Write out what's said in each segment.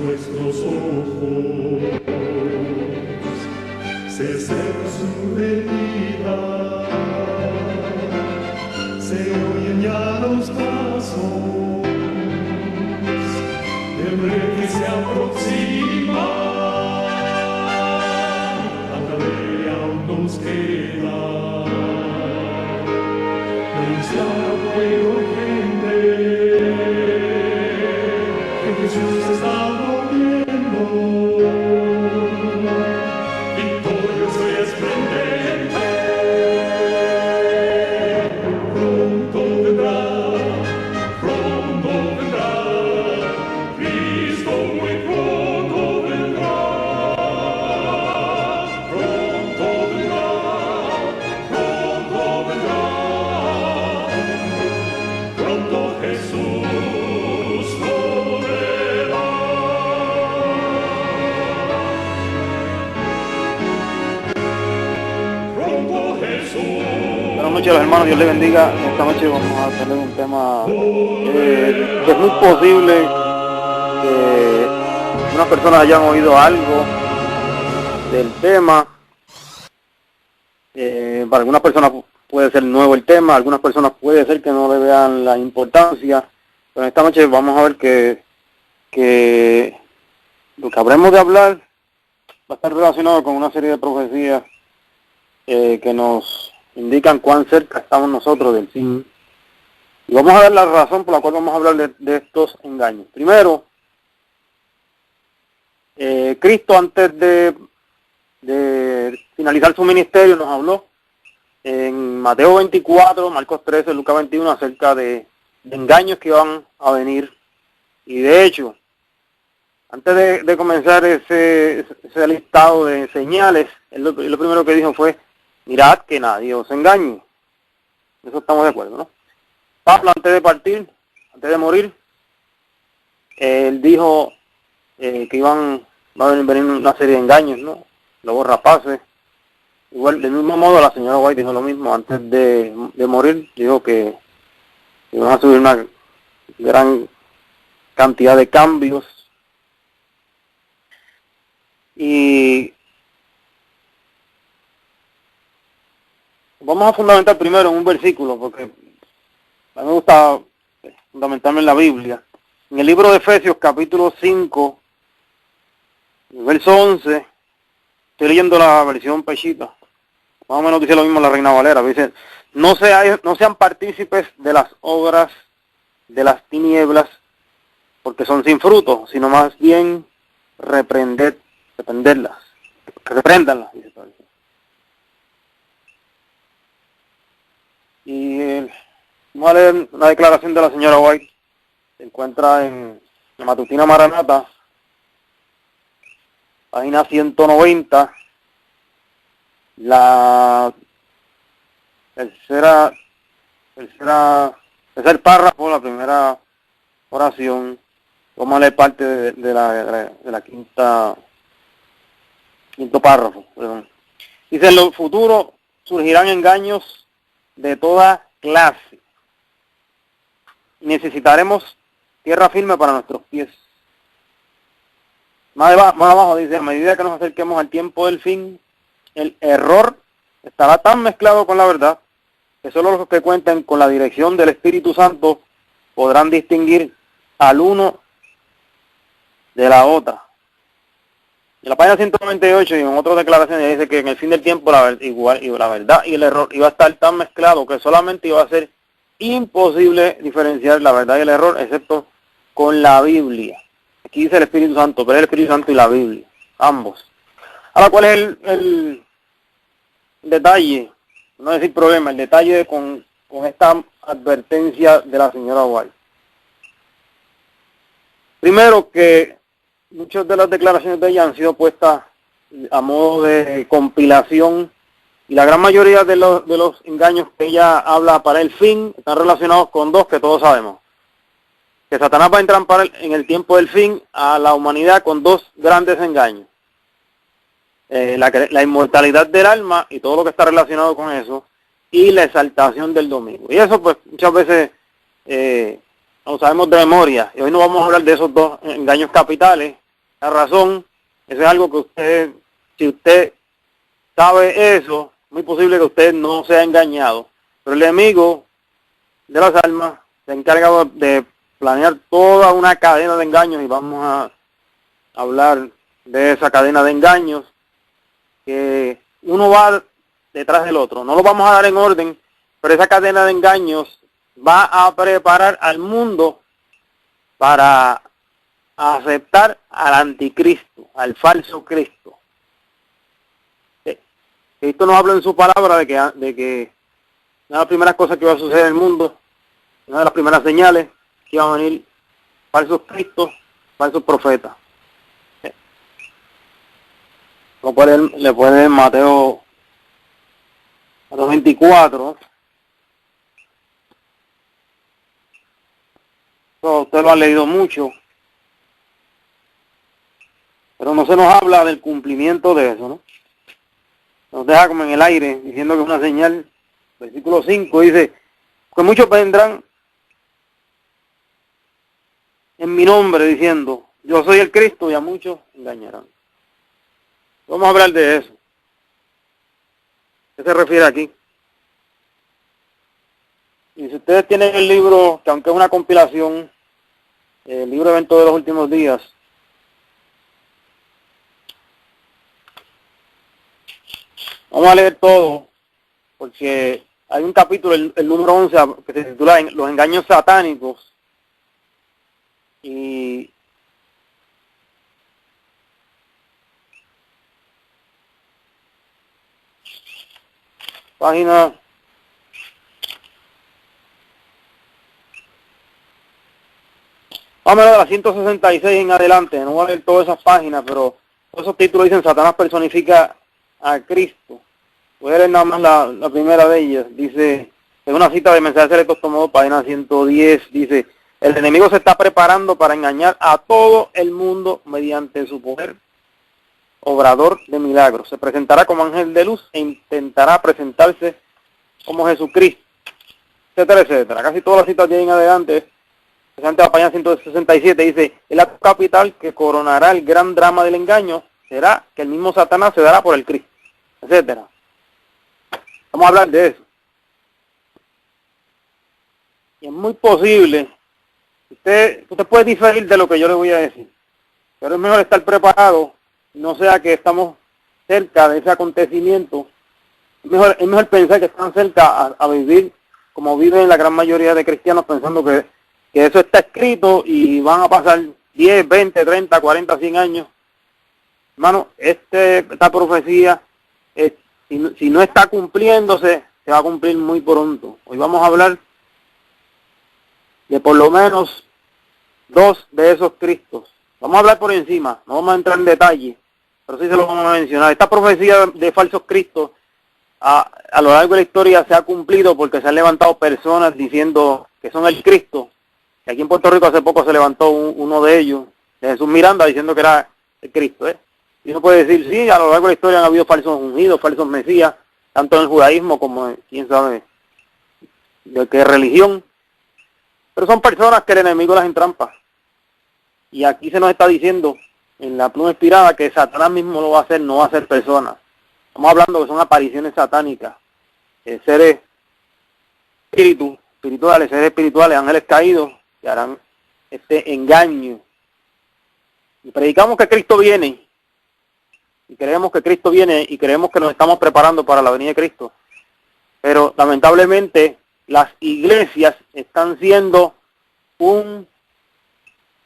nuestros ojos, se acerca su venida, se oyen ya los pasos del rey que se aproxima. Tanta ley aún nos queda, denunciar a pueblo urgente que Jesús está volviendo, victorioso y esplendente. Pronto vendrá, Cristo muy pronto vendrá. Pronto vendrá, pronto Jesús volverá. Pronto Jesús. Buenas noches, hermanos, Dios les bendiga. Esta noche vamos a tener un tema que es muy posible que unas personas hayan oído algo del tema. Para algunas personas puede ser nuevo el tema, algunas personas puede ser que no le vean la importancia, pero esta noche vamos a ver que lo que habremos de hablar va a estar relacionado con una serie de profecías que nos indican cuán cerca estamos nosotros del fin. Y vamos a ver la razón por la cual vamos a hablar de estos engaños. Primero, Cristo antes de finalizar su ministerio nos habló en Mateo 24, Marcos 13, Lucas 21 acerca de engaños que iban a venir. Y de hecho, antes de comenzar ese listado de señales, lo primero que dijo fue: mirad que nadie os engañe. Eso estamos de acuerdo, ¿no? Pablo, antes de partir, antes de morir, él dijo que va a venir una serie de engaños, ¿no? Lobos rapaces. Igual, del mismo modo, la señora White dijo lo mismo antes de morir. Dijo que iban a subir una gran cantidad de cambios. Y vamos a fundamentar primero en un versículo, porque a mí me gusta fundamentarme en la Biblia. En el libro de Efesios, capítulo 5, verso 11, estoy leyendo la versión Peshita. Más o menos dice lo mismo la Reina Valera. Dice: no sean partícipes de las obras de las tinieblas, porque son sin fruto, sino más bien repréndanlas. Dice todo eso. Y vamos a leer una declaración de la señora White. Se encuentra en la Matutina Maranata, página 190, la tercer párrafo, la primera oración. Vamos a leer parte de la quinto párrafo. Perdón. Dice: en lo futuro surgirán engaños de toda clase. Necesitaremos tierra firme para nuestros pies. Más abajo dice: a medida que nos acerquemos al tiempo del fin, el error estará tan mezclado con la verdad que solo los que cuenten con la dirección del Espíritu Santo podrán distinguir al uno de la otra. En la página 198 y en otras declaraciones dice que en el fin del tiempo la verdad y el error iba a estar tan mezclado que solamente iba a ser imposible diferenciar la verdad y el error, excepto con la Biblia. Aquí dice el Espíritu Santo, pero es el Espíritu Santo y la Biblia, ambos. Ahora, ¿cuál es el detalle? No decir problema, el detalle con esta advertencia de la señora White. Primero, que muchas de las declaraciones de ella han sido puestas a modo de compilación, y la gran mayoría de los engaños que ella habla para el fin están relacionados con dos que todos sabemos. Que Satanás va a entrampar en el tiempo del fin a la humanidad con dos grandes engaños. La inmortalidad del alma y todo lo que está relacionado con eso, y la exaltación del domingo. Y eso pues muchas veces lo sabemos de memoria, y hoy no vamos a hablar de esos dos engaños capitales, La razón, eso es algo que usted, si usted sabe eso, es muy posible que usted no sea engañado. Pero el enemigo de las almas se ha encargado de planear toda una cadena de engaños, y vamos a hablar de esa cadena de engaños, que uno va detrás del otro. No lo vamos a dar en orden, pero esa cadena de engaños va a preparar al mundo para aceptar al anticristo, al falso Cristo. Cristo nos habla en su palabra de que una de las primeras cosas que va a suceder en el mundo, una de las primeras señales, que van a venir falsos cristos, falsos profetas. Le puede leer Mateo 24. Usted lo ha leído mucho, pero no se nos habla del cumplimiento de eso, ¿no? Nos deja como en el aire, diciendo que es una señal. Versículo 5 dice, que muchos vendrán en mi nombre diciendo, yo soy el Cristo, y a muchos engañarán. Vamos a hablar de eso. ¿Qué se refiere aquí? Y si ustedes tienen el libro, que aunque es una compilación, el libro Evento de los Últimos Días, vamos a leer todo, porque hay un capítulo, el número 11, que se titula Los engaños satánicos, y página 166 en adelante. No voy a leer todas esas páginas, pero todos esos títulos dicen Satanás personifica a Cristo. Voy a leer nada más la primera de ellas. Dice, es una cita de Mensajes Selectos tomado, página 110, dice, el enemigo se está preparando para engañar a todo el mundo mediante su poder obrador de milagros. Se presentará como ángel de luz e intentará presentarse como Jesucristo, etcétera, etcétera. Casi todas las citas tienen adelante. Presente a la página 167 dice, el acto capital que coronará el gran drama del engaño será que el mismo Satanás se dará por el Cristo, etcétera. Vamos a hablar de eso. Y es muy posible, usted puede diferir de lo que yo le voy a decir, pero es mejor estar preparado, no sea que estamos cerca de ese acontecimiento. Es mejor pensar que están cerca a vivir como viven la gran mayoría de cristianos, pensando que eso está escrito y van a pasar 10, 20, 30, 40, 100 años. Hermano, esta profecía, si no está cumpliéndose, se va a cumplir muy pronto. Hoy vamos a hablar de por lo menos 2 de esos Cristos. Vamos a hablar por encima, no vamos a entrar en detalle, pero sí se lo vamos a mencionar. Esta profecía de falsos Cristos a lo largo de la historia se ha cumplido porque se han levantado personas diciendo que son el Cristo. Y aquí en Puerto Rico hace poco se levantó uno de ellos, de Jesús Miranda, diciendo que era el Cristo. Y uno puede decir, sí, a lo largo de la historia han habido falsos ungidos, falsos mesías, tanto en el judaísmo como en quién sabe de qué religión. Pero son personas que el enemigo las entrampa. Y aquí se nos está diciendo, en la pluma inspirada, que Satanás mismo lo va a hacer, no va a ser personas. Estamos hablando que son apariciones satánicas, seres espirituales, ángeles caídos, que harán este engaño. Y predicamos que Cristo viene, y creemos que Cristo viene, y creemos que nos estamos preparando para la venida de Cristo. Pero lamentablemente las iglesias están siendo un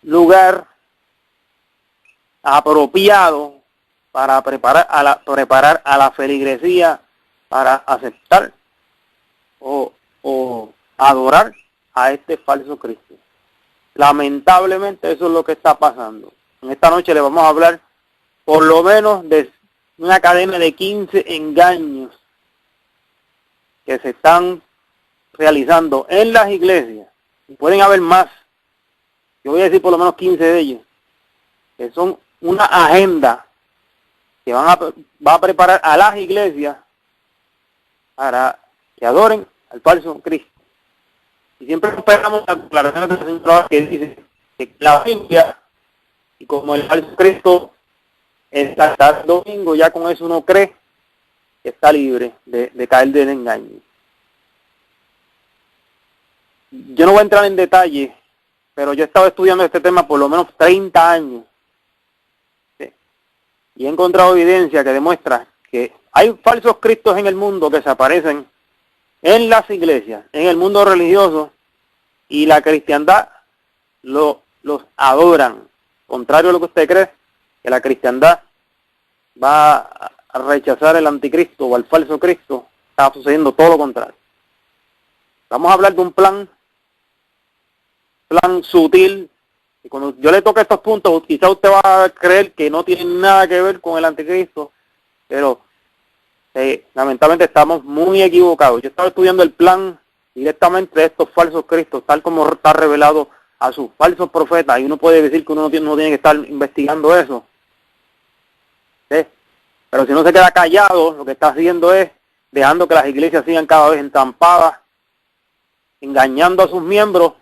lugar apropiado para preparar a la feligresía para aceptar o adorar a este falso Cristo. Lamentablemente eso es lo que está pasando. En esta noche le vamos a hablar por lo menos de una cadena de 15 engaños que se están realizando en las iglesias. Y pueden haber más. Yo voy a decir por lo menos 15 de ellos, que son una agenda que va a preparar a las iglesias para que adoren al falso Cristo. Y siempre esperamos la declaración del Señor que dice que la Biblia Y como el falso Cristo está el domingo, ya con eso uno cree que está libre de caer del engaño. Yo no voy a entrar en detalle, pero yo he estado estudiando este tema por lo menos 30 años. ¿Sí? Y he encontrado evidencia que demuestra que hay falsos cristos en el mundo que se aparecen en las iglesias, en el mundo religioso, y la cristiandad los adoran. Contrario a lo que usted cree, que la cristiandad va a rechazar el anticristo o al falso Cristo, está sucediendo todo lo contrario. Vamos a hablar de un plan sutil, y cuando yo le toque estos puntos, quizá usted va a creer que no tiene nada que ver con el anticristo, pero lamentablemente estamos muy equivocados. Yo estaba estudiando el plan directamente de estos falsos cristos, tal como está revelado a sus falsos profetas, y uno puede decir que uno no tiene que estar investigando eso. ¿Sí? Pero si no se queda callado, lo que está haciendo es dejando que las iglesias sigan cada vez entrampadas, engañando a sus miembros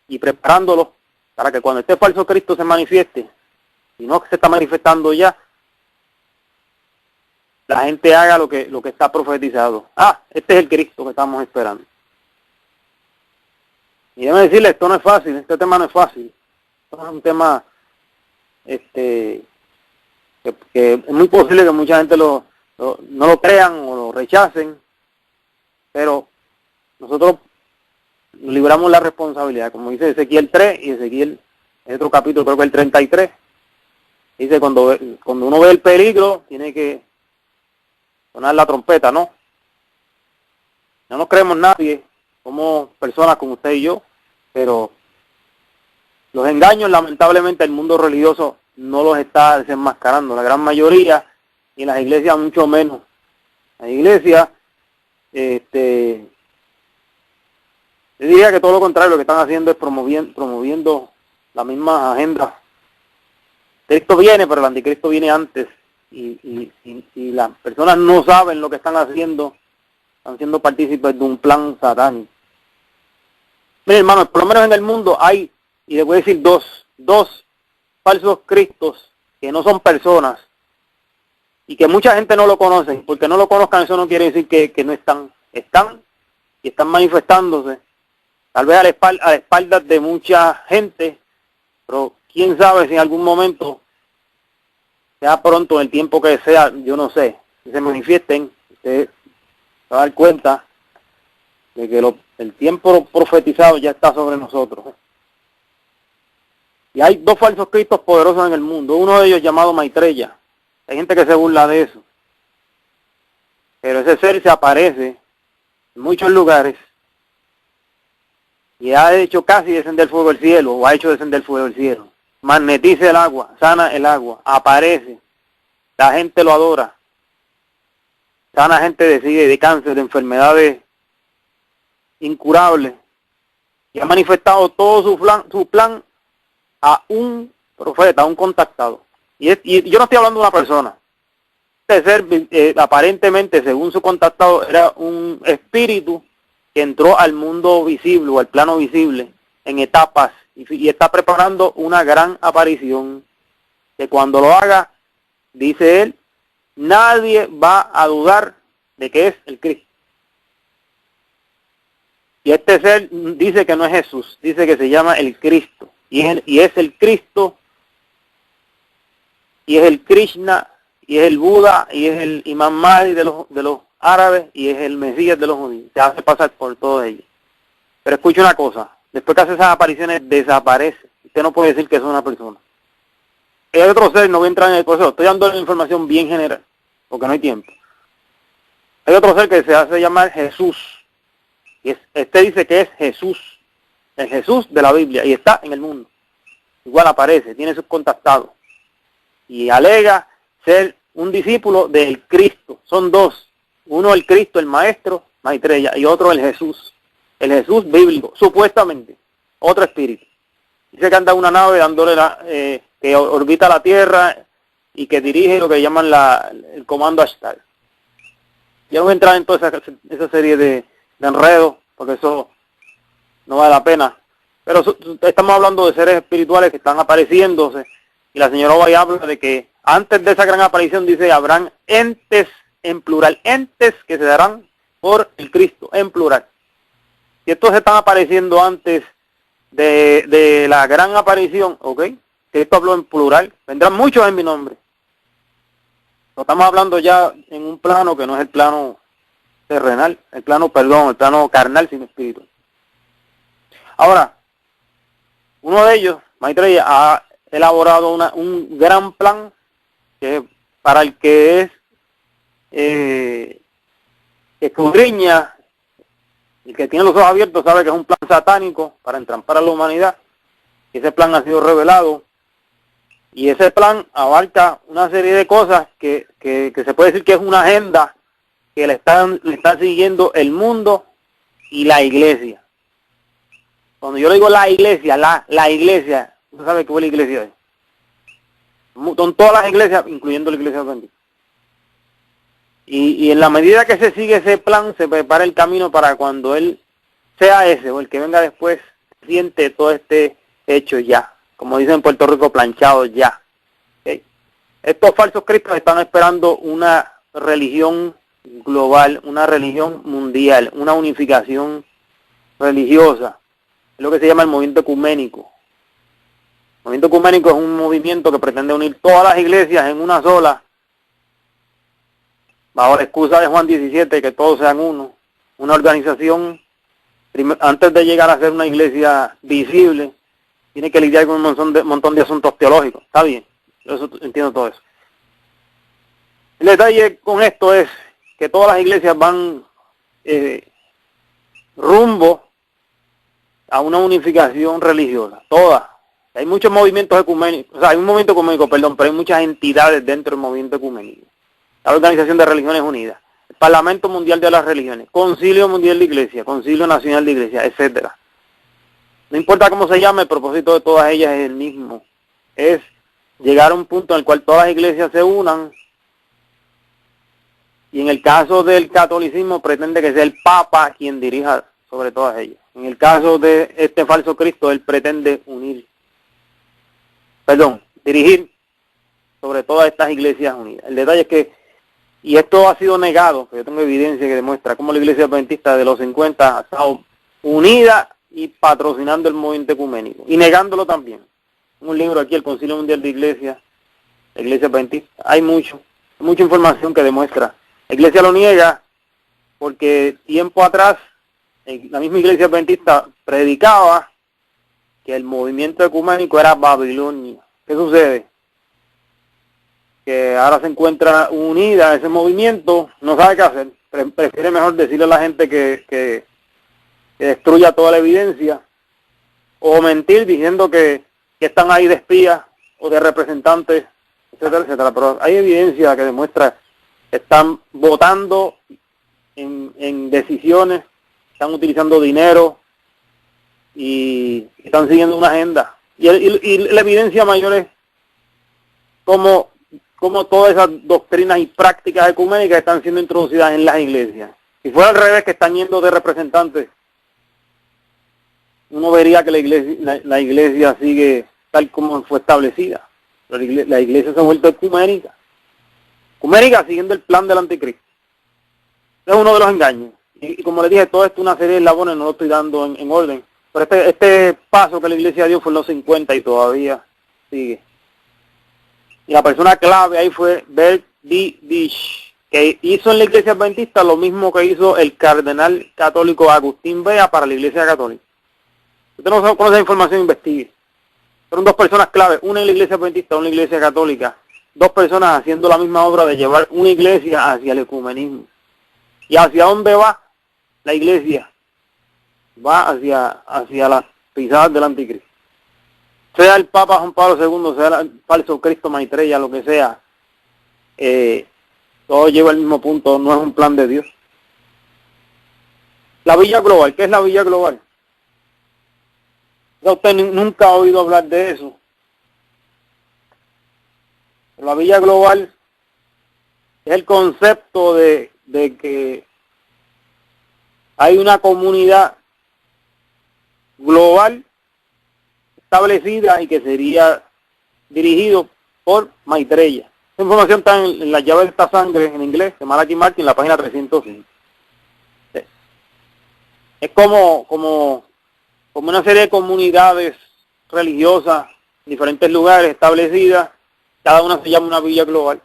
y preparándolos para que cuando este falso Cristo se manifieste, y no que se está manifestando ya, la gente haga lo que está profetizado. Este es el Cristo que estamos esperando. Y déjeme decirle, esto no es fácil, este tema no es fácil. Esto es un tema que es muy posible que mucha gente no lo crean o lo rechacen, pero nosotros libramos la responsabilidad, como dice Ezequiel 3 y Ezequiel, en otro capítulo, creo que el 33, dice cuando uno ve el peligro, tiene que sonar la trompeta, ¿no? No nos creemos nadie, somos personas como usted y yo, pero los engaños, lamentablemente, el mundo religioso no los está desenmascarando, la gran mayoría, y las iglesias mucho menos. Las iglesias, yo diría que todo lo contrario, lo que están haciendo es promoviendo la misma agenda. Cristo viene, pero el anticristo viene antes, y las personas no saben lo que están haciendo, están siendo partícipes de un plan satánico. Miren, hermanos, por lo menos en el mundo hay, y les voy a decir dos falsos cristos que no son personas, y que mucha gente no lo conoce. Porque no lo conozcan, eso no quiere decir que no están y están manifestándose, tal vez a la espalda de mucha gente, pero quién sabe si en algún momento, sea pronto, en el tiempo que sea, yo no sé, que se manifiesten. Usted se va a dar cuenta de que el tiempo profetizado ya está sobre nosotros. Y hay dos falsos cristos poderosos en el mundo, uno de ellos llamado Maitreya. Hay gente que se burla de eso, pero ese ser se aparece en muchos lugares y ha hecho casi descender fuego del cielo, o ha hecho descender fuego del cielo. Magnetiza el agua, sana el agua, aparece, la gente lo adora, sana gente de cáncer, de enfermedades incurables, y ha manifestado todo su plan a un profeta, a un contactado. Y yo no estoy hablando de una persona. Este ser, aparentemente, según su contactado, era un espíritu que entró al mundo visible o al plano visible en etapas y está preparando una gran aparición que cuando lo haga, dice él, nadie va a dudar de que es el Cristo. Y este ser dice que no es Jesús, dice que se llama el Cristo. Y es el Cristo, y es el Krishna, y es el Buda, y es el Imam Mahdi de los árabes, y es el Mesías de los judíos. Se hace pasar por todo ello. Pero escuche una cosa, después que hace esas apariciones, desaparece. Usted no puede decir que es una persona. Hay otro ser, no voy a entrar en el proceso, estoy dando la información bien general, porque no hay tiempo. Hay otro ser que se hace llamar Jesús. Y este dice que es Jesús, el Jesús de la Biblia, y está en el mundo. Igual aparece, tiene sus contactados. Y alega ser un discípulo del Cristo. Son dos. Uno el Cristo, el Maestro, Maitreya, y otro el Jesús bíblico, supuestamente. Otro espíritu. Dice que anda una nave dándole que orbita la Tierra y que dirige lo que llaman el comando Ashtar. Yo no voy a entrar en toda esa serie de enredos, porque eso no vale la pena. Pero estamos hablando de seres espirituales que están apareciéndose Y la señora White habla de que antes de esa gran aparición, dice, habrán entes en plural, entes que se darán por el Cristo, en plural. Y estos están apareciendo antes de la gran aparición, ¿ok? Cristo habló en plural, vendrán muchos en mi nombre. Lo estamos hablando ya en un plano que no es el plano terrenal, el plano carnal sin espíritu. Ahora, uno de ellos, Maitreya, ha elaborado un gran plan que para el que es escudriña, el que tiene los ojos abiertos sabe que es un plan satánico para entrampar a la humanidad. Ese plan ha sido revelado y ese plan abarca una serie de cosas que se puede decir que es una agenda que le está siguiendo el mundo y la iglesia. Cuando yo le digo la iglesia, la iglesia, ¿usted sabe qué fue la iglesia? Son todas las iglesias, incluyendo la iglesia adventista. Y en la medida que se sigue ese plan, se prepara el camino para cuando él sea ese, o el que venga después, siente todo este hecho ya. Como dicen en Puerto Rico, planchado ya. ¿Okay? Estos falsos cristos están esperando una religión global, una religión mundial, una unificación religiosa. Es lo que se llama el movimiento ecuménico. El movimiento ecuménico es un movimiento que pretende unir todas las iglesias en una sola, bajo la excusa de Juan 17, que todos sean uno. Una organización, antes de llegar a ser una iglesia visible, tiene que lidiar con un montón de asuntos teológicos. Está bien, yo entiendo todo eso. El detalle con esto es que todas las iglesias van rumbo a una unificación religiosa, todas. Hay muchos movimientos ecuménicos, o sea, hay un movimiento ecuménico, perdón, pero hay muchas entidades dentro del movimiento ecuménico. La Organización de Religiones Unidas, el Parlamento Mundial de las Religiones, Concilio Mundial de Iglesia, Concilio Nacional de Iglesia, etcétera. No importa cómo se llame, el propósito de todas ellas es el mismo. Es llegar a un punto en el cual todas las iglesias se unan. Y en el caso del catolicismo pretende que sea el Papa quien dirija sobre todas ellas. En el caso de este falso Cristo, él pretende dirigir sobre todas estas iglesias unidas. El detalle es que, y esto ha sido negado, yo tengo evidencia que demuestra cómo la iglesia adventista de los 50 ha estado unida y patrocinando el movimiento ecuménico, y negándolo también. Un libro aquí, el Concilio Mundial de Iglesia, la iglesia adventista, hay mucha información que demuestra. La iglesia lo niega porque tiempo atrás la misma iglesia adventista predicaba que el movimiento ecuménico era Babilonia. ¿Qué sucede? Que ahora se encuentra unida a ese movimiento, no sabe qué hacer, prefiere mejor decirle a la gente que destruya toda la evidencia, o mentir diciendo que están ahí de espías o de representantes, etcétera, etcétera. Pero hay evidencia que demuestra que están votando en decisiones, están utilizando dinero y están siguiendo una agenda. Y la evidencia mayor es cómo todas esas doctrinas y prácticas ecuménicas están siendo introducidas en las iglesias. Si fuera al revés, que están yendo de representantes, uno vería que la iglesia sigue tal como fue establecida. Pero la iglesia se ha vuelto ecuménica. Ecuménica siguiendo el plan del anticristo. Es uno de los engaños. Y como le dije, todo esto es una serie de eslabones, no lo estoy dando en orden. Pero este paso que la iglesia dio fue en los 50 y todavía sigue. Y la persona clave ahí fue Bert D. Dish, que hizo en la iglesia adventista lo mismo que hizo el cardenal católico Agustín Bea para la iglesia católica. Usted no conoce esa información, investigue. Fueron dos personas claves, una en la iglesia adventista, una en la iglesia católica. Dos personas haciendo la misma obra de llevar una iglesia hacia el ecumenismo. ¿Y hacia dónde va la iglesia? Va hacia las pisadas del anticristo. Sea el Papa Juan Pablo II, sea el falso Cristo Maitreya, lo que sea, todo lleva al mismo punto, no es un plan de Dios. La Villa Global, ¿qué es la Villa Global? Usted nunca ha oído hablar de eso. La Villa Global es el concepto de que hay una comunidad global establecida y que sería dirigido por Maitreya. Esta información está en la llave de esta sangre en inglés, de Malachi Martin, en la página 305. Es como una serie de comunidades religiosas en diferentes lugares establecidas, cada una se llama una villa global,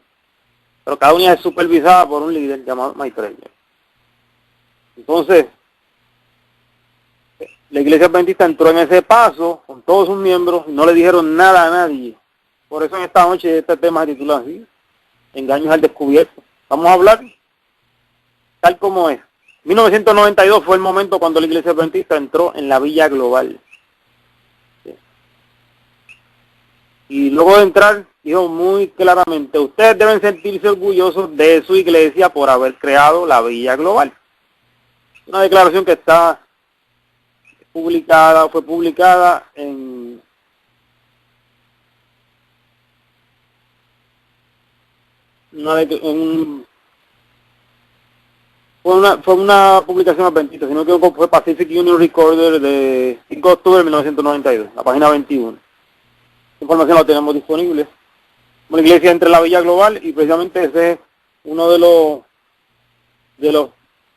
pero cada una es supervisada por un líder llamado Maitreya. Entonces, la Iglesia Adventista entró en ese paso con todos sus miembros y no le dijeron nada a nadie. Por eso en esta noche este tema se titula así, Engaños al Descubierto. Vamos a hablar tal como es. 1992 fue el momento cuando la Iglesia Adventista entró en la Villa Global. Y luego de entrar, dijo muy claramente, ustedes deben sentirse orgullosos de su iglesia por haber creado la Villa Global. Una declaración que está fue publicada en fue una publicación adventista, sino que fue Pacific Union Recorder de 5 de octubre de 1992, la página 21. Esta información la tenemos disponible. Una iglesia entre la Villa Global y precisamente ese es uno de los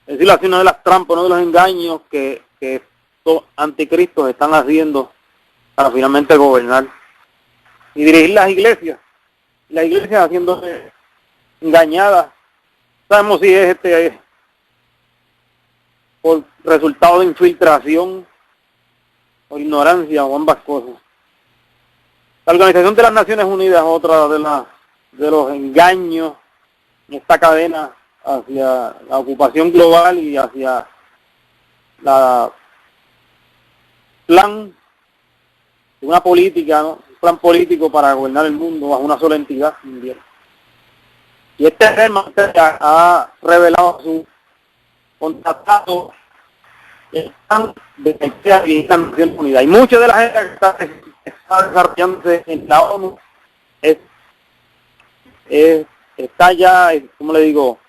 es decir, una de las trampas, uno de los engaños que estos anticristos están haciendo para finalmente gobernar y dirigir las iglesias. Las iglesias haciendo engañadas. Sabemos si es por resultado de infiltración o ignorancia o ambas cosas. La Organización de las Naciones Unidas es otra de los engaños en esta cadena hacia la ocupación global y hacia la plan de una política, ¿no? Un plan político para gobernar el mundo bajo una sola entidad mundial. Y este tema ha revelado su contratado están de las Naciones Unidas. Y mucha de la gente que está desarrollándose en la ONU está ya, ¿cómo le digo?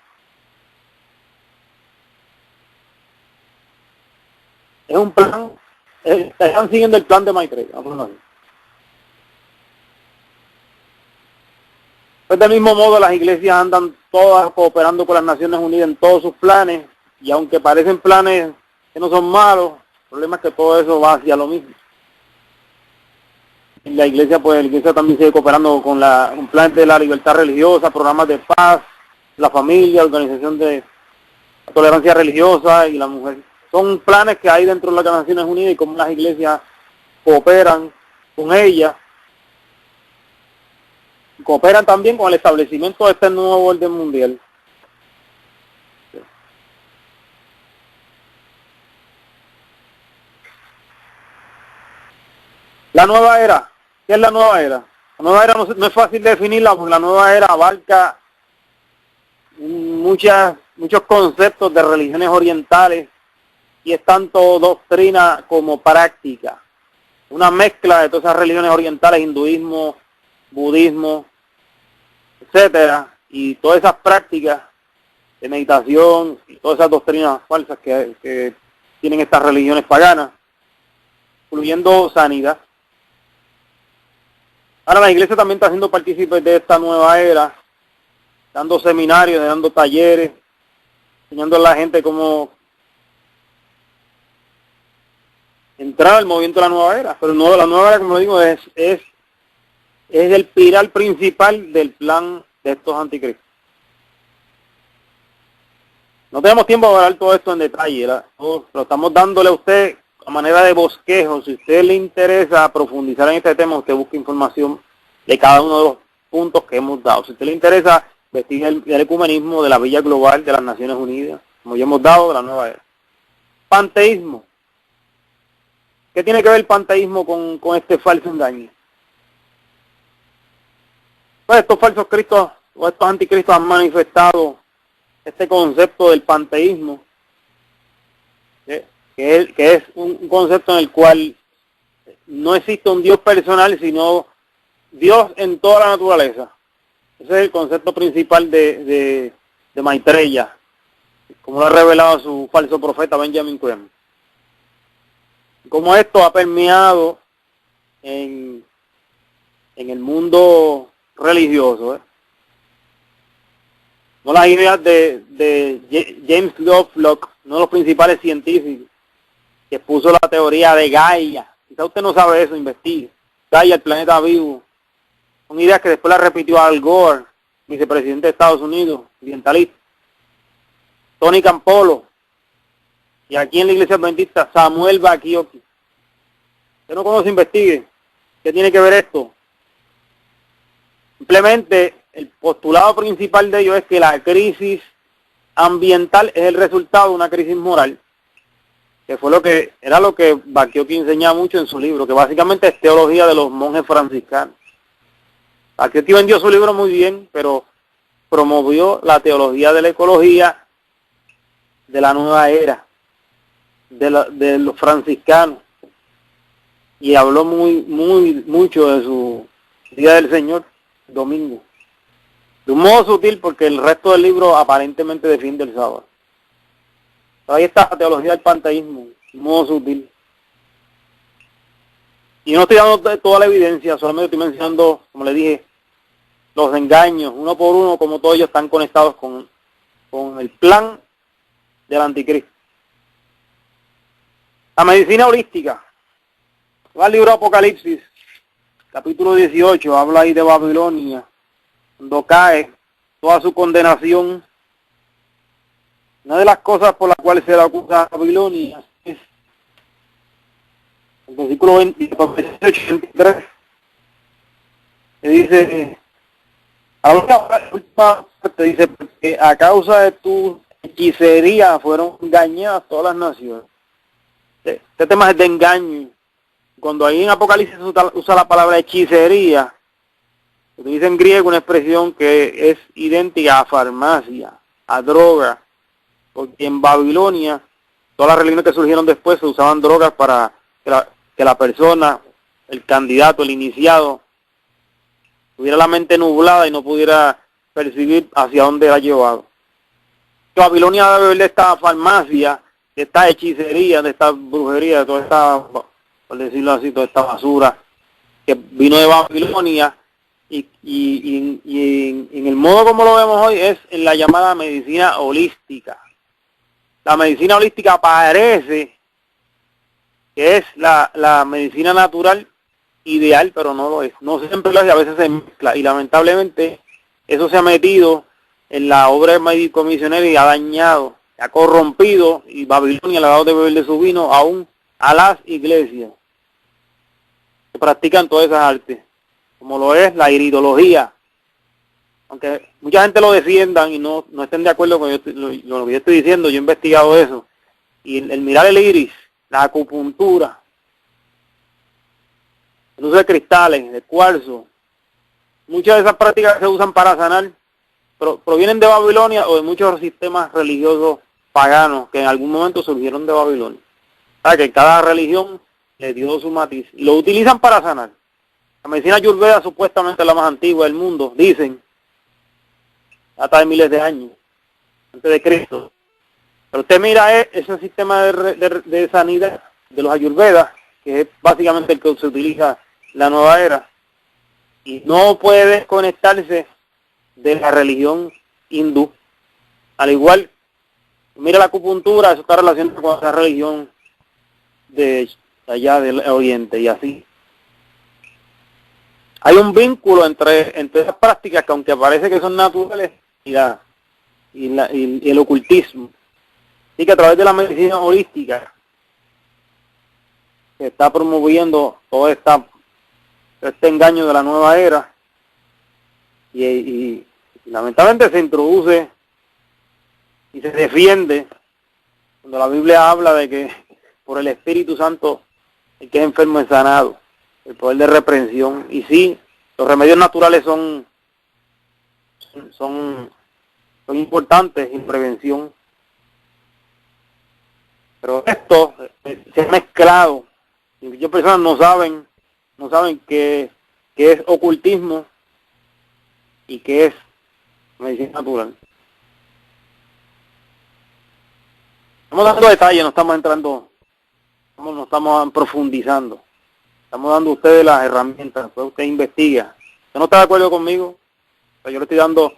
Es un plan, están siguiendo el plan de Maitreya. Pues del mismo modo las iglesias andan todas cooperando con las Naciones Unidas en todos sus planes, y aunque parecen planes que no son malos, el problema es que todo eso va hacia lo mismo. En la iglesia, pues la iglesia también sigue cooperando con planes de la libertad religiosa, programas de paz, la familia, organización de la tolerancia religiosa y la mujer. Son planes que hay dentro de las Naciones Unidas y cómo las iglesias cooperan con ellas. Cooperan también con el establecimiento de este nuevo orden mundial. La nueva era. ¿Qué es la nueva era? La nueva era no es fácil definirla porque la nueva era abarca muchos conceptos de religiones orientales y es tanto doctrina como práctica. Una mezcla de todas esas religiones orientales, hinduismo, budismo, etcétera, y todas esas prácticas de meditación y todas esas doctrinas falsas que tienen estas religiones paganas, incluyendo sanidad. Ahora la iglesia también está siendo partícipe de esta nueva era, dando seminarios, dando talleres, enseñando a la gente cómo entrar al movimiento de la nueva era. Pero la nueva era, como digo, es el pilar principal del plan de estos anticristos. No tenemos tiempo para hablar todo esto en detalle, pero estamos dándole a usted a manera de bosquejo. Si a usted le interesa profundizar en este tema, usted busca información de cada uno de los puntos que hemos dado. Si a usted le interesa vestir el ecumenismo de la Villa Global de las Naciones Unidas, como ya hemos dado, de la nueva era. Panteísmo. ¿Qué tiene que ver el panteísmo con este falso engaño? Pues estos falsos cristos o estos anticristos han manifestado este concepto del panteísmo, que es un concepto en el cual no existe un Dios personal, sino Dios en toda la naturaleza. Ese es el concepto principal de Maitreya, como lo ha revelado su falso profeta Benjamin Creme. Como esto ha permeado en en el mundo religioso, no las ideas de James Lovelock, uno de los principales científicos, que puso la teoría de Gaia. Quizá usted no sabe eso, investigue. Gaia, el planeta vivo. Son ideas que después las repitió Al Gore, vicepresidente de Estados Unidos, ambientalista. Tony Campolo. Y aquí en la Iglesia Adventista, Samuel Bakioki. Usted no conoce, investigue. ¿Qué tiene que ver esto? Simplemente el postulado principal de ello es que la crisis ambiental es el resultado de una crisis moral, que fue lo que Bakioki enseñaba mucho en su libro, que básicamente es teología de los monjes franciscanos. Bakioki vendió su libro muy bien, pero promovió la teología de la ecología de la nueva era, de los franciscanos, y habló mucho de su Día del Señor, domingo, de un modo sutil, porque el resto del libro aparentemente defiende el sábado. Pero ahí está la teología del panteísmo, de un modo sutil. Y no estoy dando toda la evidencia, solamente estoy mencionando, como le dije, los engaños, uno por uno, como todos ellos están conectados con el plan del anticristo. La medicina holística. Va al libro Apocalipsis, capítulo 18, habla ahí de Babilonia, cuando cae toda su condenación. Una de las cosas por las cuales se le acusa a Babilonia es el versículo 83, que dice, dice, porque a causa de tu hechicería fueron engañadas todas las naciones. Este tema es de engaño. Cuando ahí en Apocalipsis usa la palabra hechicería, utiliza en griego una expresión que es idéntica a farmacia, a droga, porque en Babilonia, todas las religiones que surgieron después se usaban drogas para que la persona, el candidato, el iniciado, tuviera la mente nublada y no pudiera percibir hacia dónde era llevado. Babilonia debe ver de esta farmacia, de esta hechicería, de esta brujería, de toda esta, por decirlo así, toda esta basura que vino de Babilonia, y en el modo como lo vemos hoy es en la llamada medicina holística. La medicina holística parece que es la medicina natural ideal, pero no lo es. No siempre lo es, a veces se mezcla, y lamentablemente eso se ha metido en la obra del médico misionero y ha dañado, ha corrompido, y Babilonia le ha dado de beber de su vino aún a las iglesias que practican todas esas artes, como lo es la iridología. Aunque mucha gente lo defiendan y no estén de acuerdo con lo que yo estoy diciendo, yo he investigado eso. Y el mirar el iris, la acupuntura, el uso de cristales, de cuarzo, muchas de esas prácticas que se usan para sanar provienen de Babilonia o de muchos sistemas religiosos paganos que en algún momento surgieron de Babilonia. O sea, que cada religión le dio su matiz y lo utilizan para sanar. La medicina ayurveda supuestamente es la más antigua del mundo, dicen, hasta de miles de años antes de Cristo. Pero usted mira ese sistema de sanidad de los ayurvedas, que es básicamente el que se utiliza en la nueva era, y no puede desconectarse de la religión hindú. Al igual, mira la acupuntura, eso está relacionado con esa religión de allá del Oriente y así. Hay un vínculo entre esas prácticas que, aunque parece que son naturales, y el ocultismo. Así que a través de la medicina holística se está promoviendo todo este engaño de la nueva era, y lamentablemente se introduce y se defiende cuando la Biblia habla de que por el Espíritu Santo el que es enfermo es sanado, el poder de reprensión. Y sí, los remedios naturales son importantes en prevención, pero esto se ha mezclado y muchas personas no saben qué es ocultismo y qué es medicina natural. Estamos dando detalles, no estamos profundizando. Estamos dando a ustedes las herramientas, después usted investiga. ¿Usted no está de acuerdo conmigo? Pues yo le estoy dando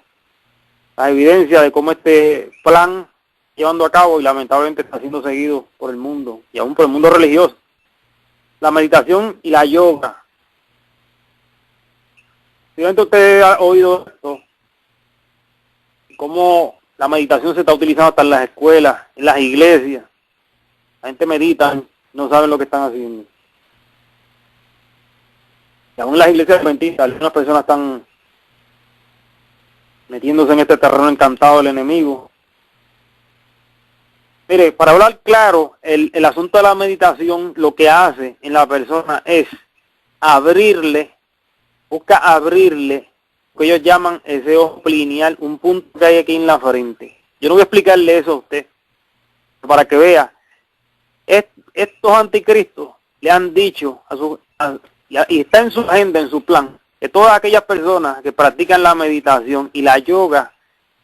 la evidencia de cómo este plan llevando a cabo y lamentablemente está siendo seguido por el mundo y aún por el mundo religioso. La meditación y la yoga. Seguramente usted ha oído esto, cómo la meditación se está utilizando hasta en las escuelas, en las iglesias. La gente medita, no saben lo que están haciendo. Y aún en las iglesias adventistas, algunas personas están metiéndose en este terreno encantado del enemigo. Mire, para hablar claro, el asunto de la meditación lo que hace en la persona es busca abrirle lo que ellos llaman ese ojo lineal, un punto que hay aquí en la frente. Yo no voy a explicarle eso a usted, para que vea. Estos anticristos le han dicho y está en su agenda, en su plan, que todas aquellas personas que practican la meditación y la yoga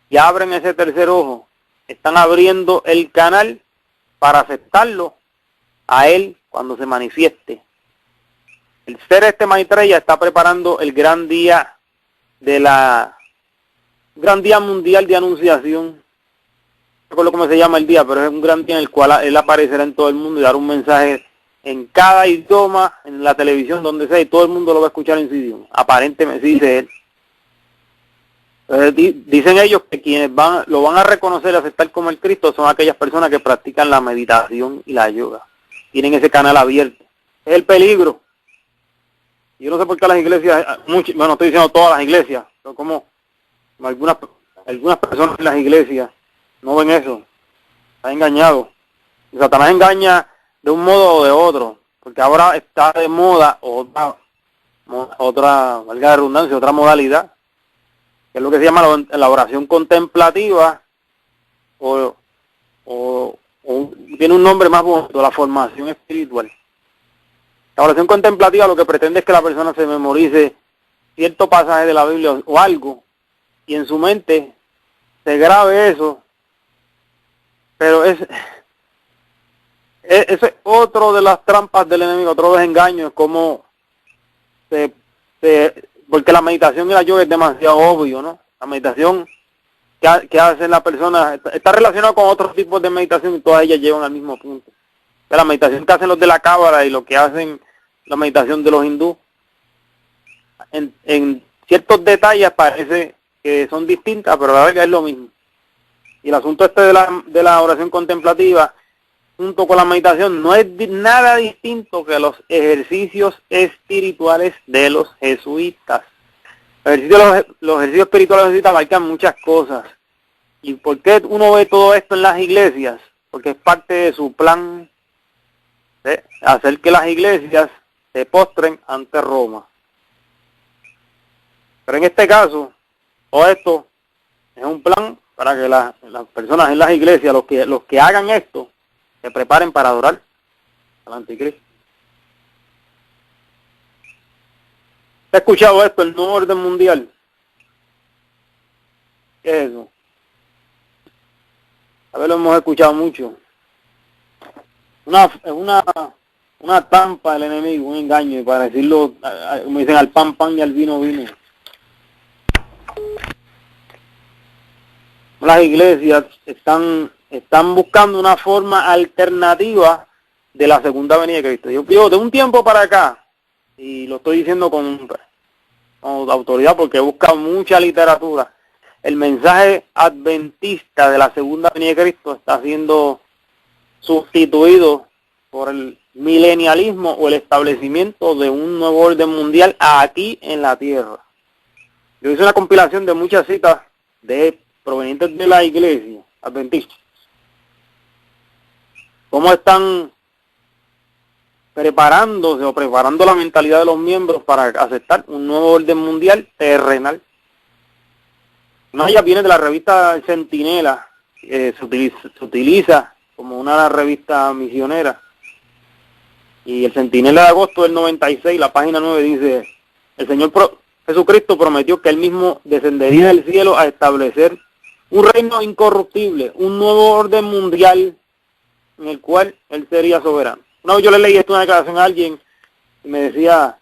y abren ese tercer ojo, están abriendo el canal para aceptarlo a él cuando se manifieste. El ser Maitreya está preparando el gran día mundial de anunciación. No recuerdo cómo se llama el día, pero es un gran día en el cual él aparecerá en todo el mundo y dará un mensaje en cada idioma, en la televisión, donde sea, y todo el mundo lo va a escuchar en su idioma. Aparentemente, dice él. Dicen ellos que quienes lo van a reconocer y aceptar como el Cristo son aquellas personas que practican la meditación y la yoga. Tienen ese canal abierto. Es el peligro. Yo no sé por qué las iglesias, bueno, estoy diciendo todas las iglesias, pero como algunas personas en las iglesias no ven eso. Están engañados. Y Satanás engaña de un modo o de otro, porque ahora está de moda otra, valga la redundancia, otra modalidad, que es lo que se llama la oración contemplativa, o tiene un nombre más bonito, la formación espiritual. La oración contemplativa lo que pretende es que la persona se memorice cierto pasaje de la Biblia o algo, y en su mente se grabe eso, pero eso es otro de las trampas del enemigo, otro desengaño, es como porque la meditación y la yoga es demasiado obvio, ¿no? La meditación que hace la persona está relacionada con otros tipos de meditación y todas ellas llevan al mismo punto. La meditación que hacen los de la Cábala y lo que hacen la meditación de los hindúes, en ciertos detalles parece que son distintas, pero la verdad es lo mismo. Y el asunto de la oración contemplativa junto con la meditación no es nada distinto que los ejercicios espirituales de los jesuitas. Los ejercicios espirituales de los jesuitas abarcan muchas cosas. ¿Y por qué uno ve todo esto en las iglesias? Porque es parte de su plan de hacer que las iglesias se postren ante Roma. Pero en este caso, todo esto es un plan para que las personas en las iglesias, los que hagan esto, se preparen para adorar al anticristo. ¿Has escuchado esto, el nuevo orden mundial? ¿Qué es eso? A ver, lo hemos escuchado mucho. Es una trampa del enemigo, un engaño, y para decirlo, como dicen, al pan, pan y al vino, vino. Las iglesias están buscando una forma alternativa de la segunda venida de Cristo. Yo digo, de un tiempo para acá, y lo estoy diciendo con autoridad porque he buscado mucha literatura, el mensaje adventista de la segunda venida de Cristo está siendo sustituido por el milenialismo o el establecimiento de un nuevo orden mundial aquí en la tierra. Yo hice una compilación de muchas citas provenientes de la iglesia adventista. Cómo están preparándose o preparando la mentalidad de los miembros para aceptar un nuevo orden mundial terrenal. Una de ellas viene de la revista Centinela, que se utiliza como una revista misionera. Y el Centinela de agosto del 96, la página 9 dice: el Señor Jesucristo prometió que Él mismo descendería del cielo a establecer un reino incorruptible, un nuevo orden mundial en el cual Él sería soberano. Una vez yo le leí esto, una declaración a alguien y me decía,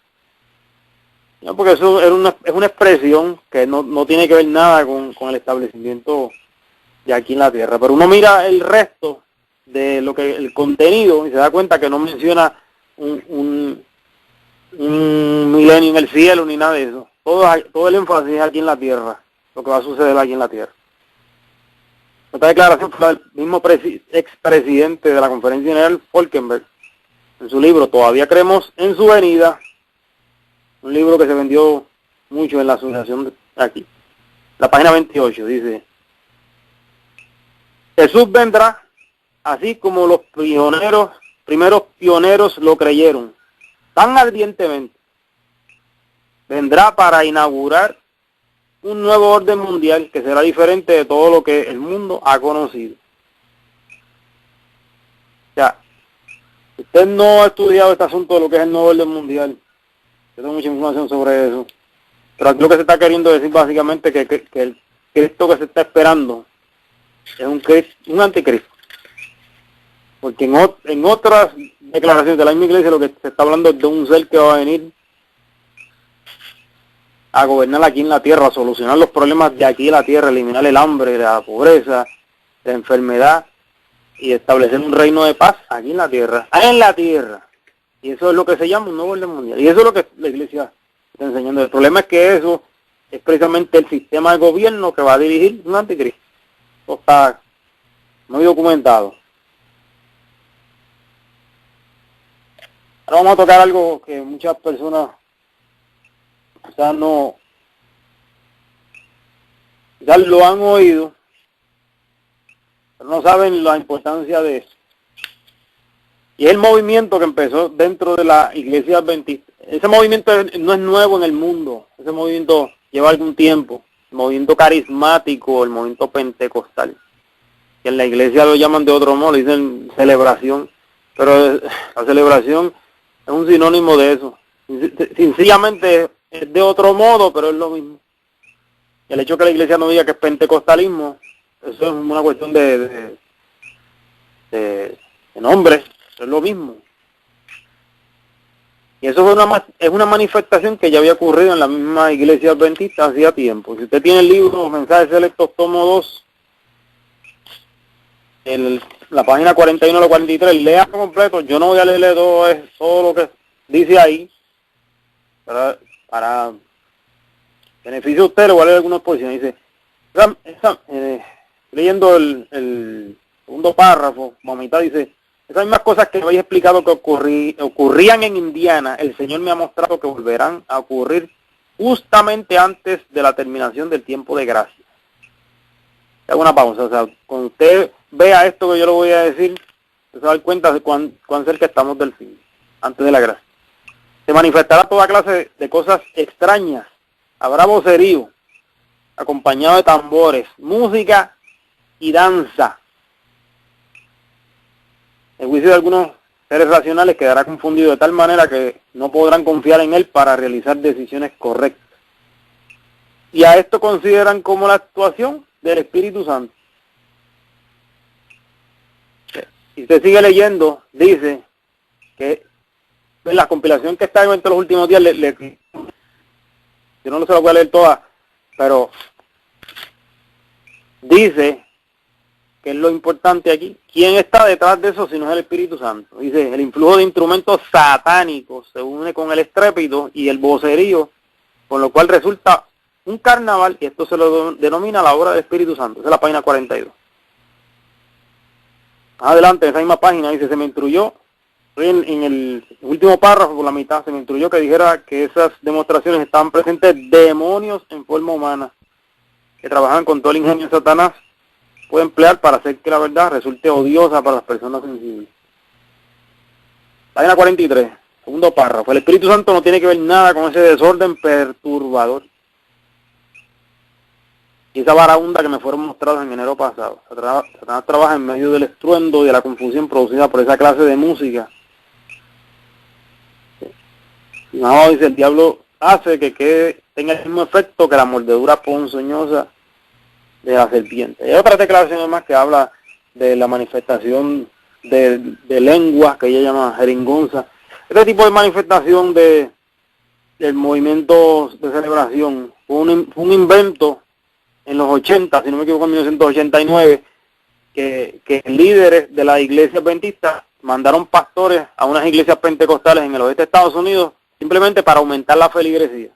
no, porque eso es una expresión que no tiene que ver nada con el establecimiento de aquí en la Tierra. Pero uno mira el resto de lo que el contenido y se da cuenta que no menciona un milenio en el cielo ni nada de eso. Todo el énfasis es aquí en la Tierra, lo que va a suceder aquí en la Tierra. Esta declaración fue del mismo expresidente de la Conferencia General, Falkenberg, en su libro Todavía creemos en su venida, un libro que se vendió mucho en la asociación de aquí. La página 28 dice: Jesús vendrá así como los primeros pioneros lo creyeron, tan ardientemente. Vendrá para inaugurar un nuevo orden mundial que será diferente de todo lo que el mundo ha conocido. O sea, usted no ha estudiado este asunto de lo que es el nuevo orden mundial. Yo tengo mucha información sobre eso. Pero aquí lo que se está queriendo decir básicamente que el Cristo que se está esperando es un anticristo. Porque en otras declaraciones de la misma iglesia lo que se está hablando es de un ser que va a venir a gobernar aquí en la tierra, a solucionar los problemas de aquí en la tierra, eliminar el hambre, la pobreza, la enfermedad y establecer un reino de paz aquí en la tierra. En la tierra. Y eso es lo que se llama un nuevo orden mundial. Y eso es lo que la iglesia está enseñando. El problema es que eso es precisamente el sistema de gobierno que va a dirigir un anticristo. Eso está muy documentado. Ahora vamos a tocar algo que muchas personas quizás lo han oído, pero no saben la importancia de eso. Y es el movimiento que empezó dentro de la iglesia adventista. Ese movimiento no es nuevo en el mundo, ese movimiento lleva algún tiempo. El movimiento carismático, el movimiento pentecostal, que en la iglesia lo llaman de otro modo, dicen celebración, pero la celebración es un sinónimo de eso. Sencillamente es de otro modo, pero es lo mismo. El hecho que la iglesia no diga que es pentecostalismo, eso es una cuestión de nombre, es lo mismo. Y eso es una manifestación que ya había ocurrido en la misma iglesia adventista hacía tiempo. Si usted tiene el libro Mensajes Selectos, tomo 2, la página 41 a la 43, lea completo. Yo no voy a leerle todo lo que dice ahí, para beneficio de usted, le voy a leer algunas posiciones. Dice, leyendo el segundo párrafo, mamita dice: esas mismas cosas que habéis explicado que ocurrían en Indiana, el Señor me ha mostrado que volverán a ocurrir justamente antes de la terminación del tiempo de gracia. Hago una pausa. O sea, cuando usted vea esto que yo le voy a decir, se va a dar cuenta de cuán cerca estamos del fin, antes de la gracia. Se manifestará toda clase de cosas extrañas. Habrá vocerío, acompañado de tambores, música y danza. El juicio de algunos seres racionales quedará confundido de tal manera que no podrán confiar en él para realizar decisiones correctas. Y a esto consideran como la actuación del Espíritu Santo. Si usted sigue leyendo, dice que en la compilación que está en los últimos días, yo no se la voy a leer toda, pero dice que es lo importante aquí. ¿Quién está detrás de eso si no es el Espíritu Santo? Dice, el influjo de instrumentos satánicos se une con el estrépito y el vocerío, con lo cual resulta un carnaval, y esto se lo denomina la obra del Espíritu Santo. Esa es la página 42. Más adelante, en esa misma página, dice, se me instruyó, en el último párrafo, por la mitad, se me instruyó que dijera que esas demostraciones estaban presentes demonios en forma humana, que trabajan con todo el ingenio de Satanás, puede emplear para hacer que la verdad resulte odiosa para las personas sensibles. Página 43, segundo párrafo. El Espíritu Santo no tiene que ver nada con ese desorden perturbador y esa varaunda que me fueron mostrados en enero pasado. Satanás trabaja en medio del estruendo y de la confusión producida por esa clase de música. No, dice, el diablo hace que tenga el mismo efecto que la mordedura ponzoñosa de la serpiente. Hay otra declaración más que habla de la manifestación de lenguas que ella llama jeringonza. Este tipo de manifestación del movimiento de celebración fue un invento en los 80, si no me equivoco, en 1989, que líderes de la iglesia adventista mandaron pastores a unas iglesias pentecostales en el oeste de Estados Unidos simplemente para aumentar la feligresía.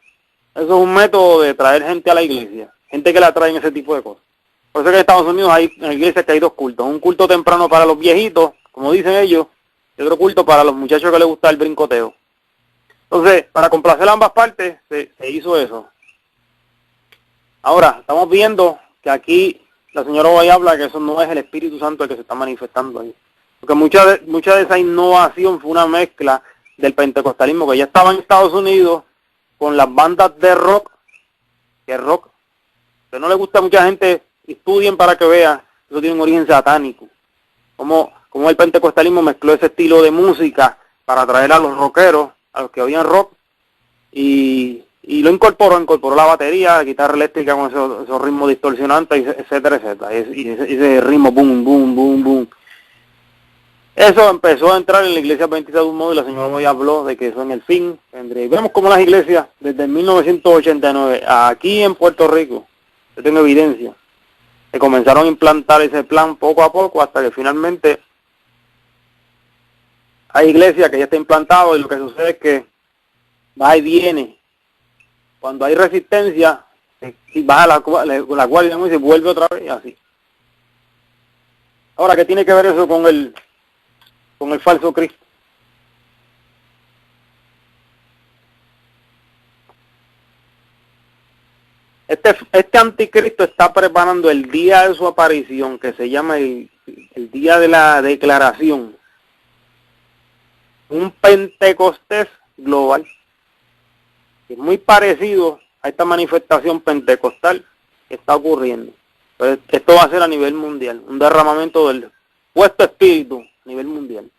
Eso es un método de traer gente a la iglesia, gente que la traen ese tipo de cosas. Por eso que en Estados Unidos hay en la iglesia que hay dos cultos, un culto temprano para los viejitos, como dicen ellos, y otro culto para los muchachos que les gusta el brincoteo. Entonces, para complacer a ambas partes, se hizo eso. Ahora, estamos viendo que aquí la señora hoy habla que eso no es el Espíritu Santo el que se está manifestando ahí. Porque mucha de esa innovación fue una mezcla del pentecostalismo que ya estaba en Estados Unidos con las bandas de rock, que rock, que no le gusta a mucha gente, estudien para que vean, eso tiene un origen satánico. Como el pentecostalismo mezcló ese estilo de música para atraer a los rockeros, a los que oían rock, y lo incorporó la batería, la guitarra eléctrica con esos ritmos distorsionantes, etcétera, etcétera, y ese ritmo boom, boom, boom, boom. Eso empezó a entrar en la iglesia adventista de un modo, y la señora hoy habló de que eso en el fin vendría. Y vemos como las iglesias, desde 1989, aquí en Puerto Rico, yo tengo evidencia, que comenzaron a implantar ese plan poco a poco, hasta que finalmente hay iglesias que ya está implantado, y lo que sucede es que va y viene. Cuando hay resistencia, si baja la guardia y se vuelve otra vez, así. Ahora, ¿qué tiene que ver eso con el falso Cristo? Este anticristo está preparando el día de su aparición, que se llama el día de la declaración. Un Pentecostés global. Es muy parecido a esta manifestación pentecostal que está ocurriendo. Pues esto va a ser a nivel mundial, un derramamiento del puesto espíritu a nivel mundial.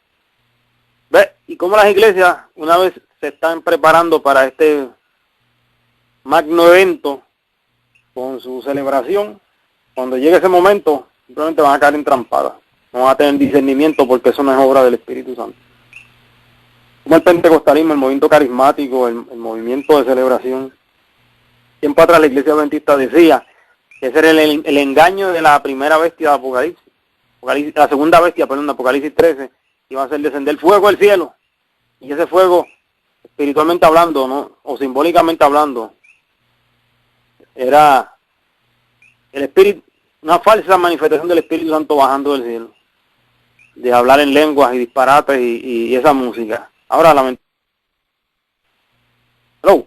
¿Ves? Y como las iglesias, una vez se están preparando para este magno evento con su celebración, cuando llegue ese momento, simplemente van a caer entrampadas. No van a tener discernimiento porque eso no es obra del Espíritu Santo. Como el pentecostalismo, el movimiento carismático, el movimiento de celebración. Tiempo atrás la iglesia adventista decía que ese era el engaño de la primera bestia de Apocalipsis. La segunda bestia, perdón, de Apocalipsis 13, iba a hacer descender fuego del cielo. Y ese fuego, espiritualmente hablando, ¿no?, o simbólicamente hablando, era el espíritu, una falsa manifestación del Espíritu Santo bajando del cielo, de hablar en lenguas y disparates y esa música. Ahora, Hello.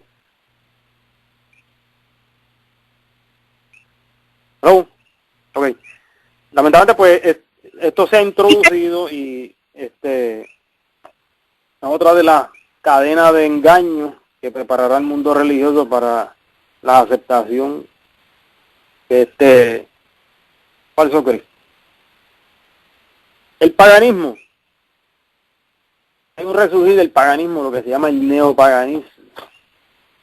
Ok. Lamentablemente, pues, esto se ha introducido y otra de las cadenas de engaño que preparará el mundo religioso para la aceptación de este falso Cristo. El paganismo. Hay un resurgir del paganismo, lo que se llama el neopaganismo.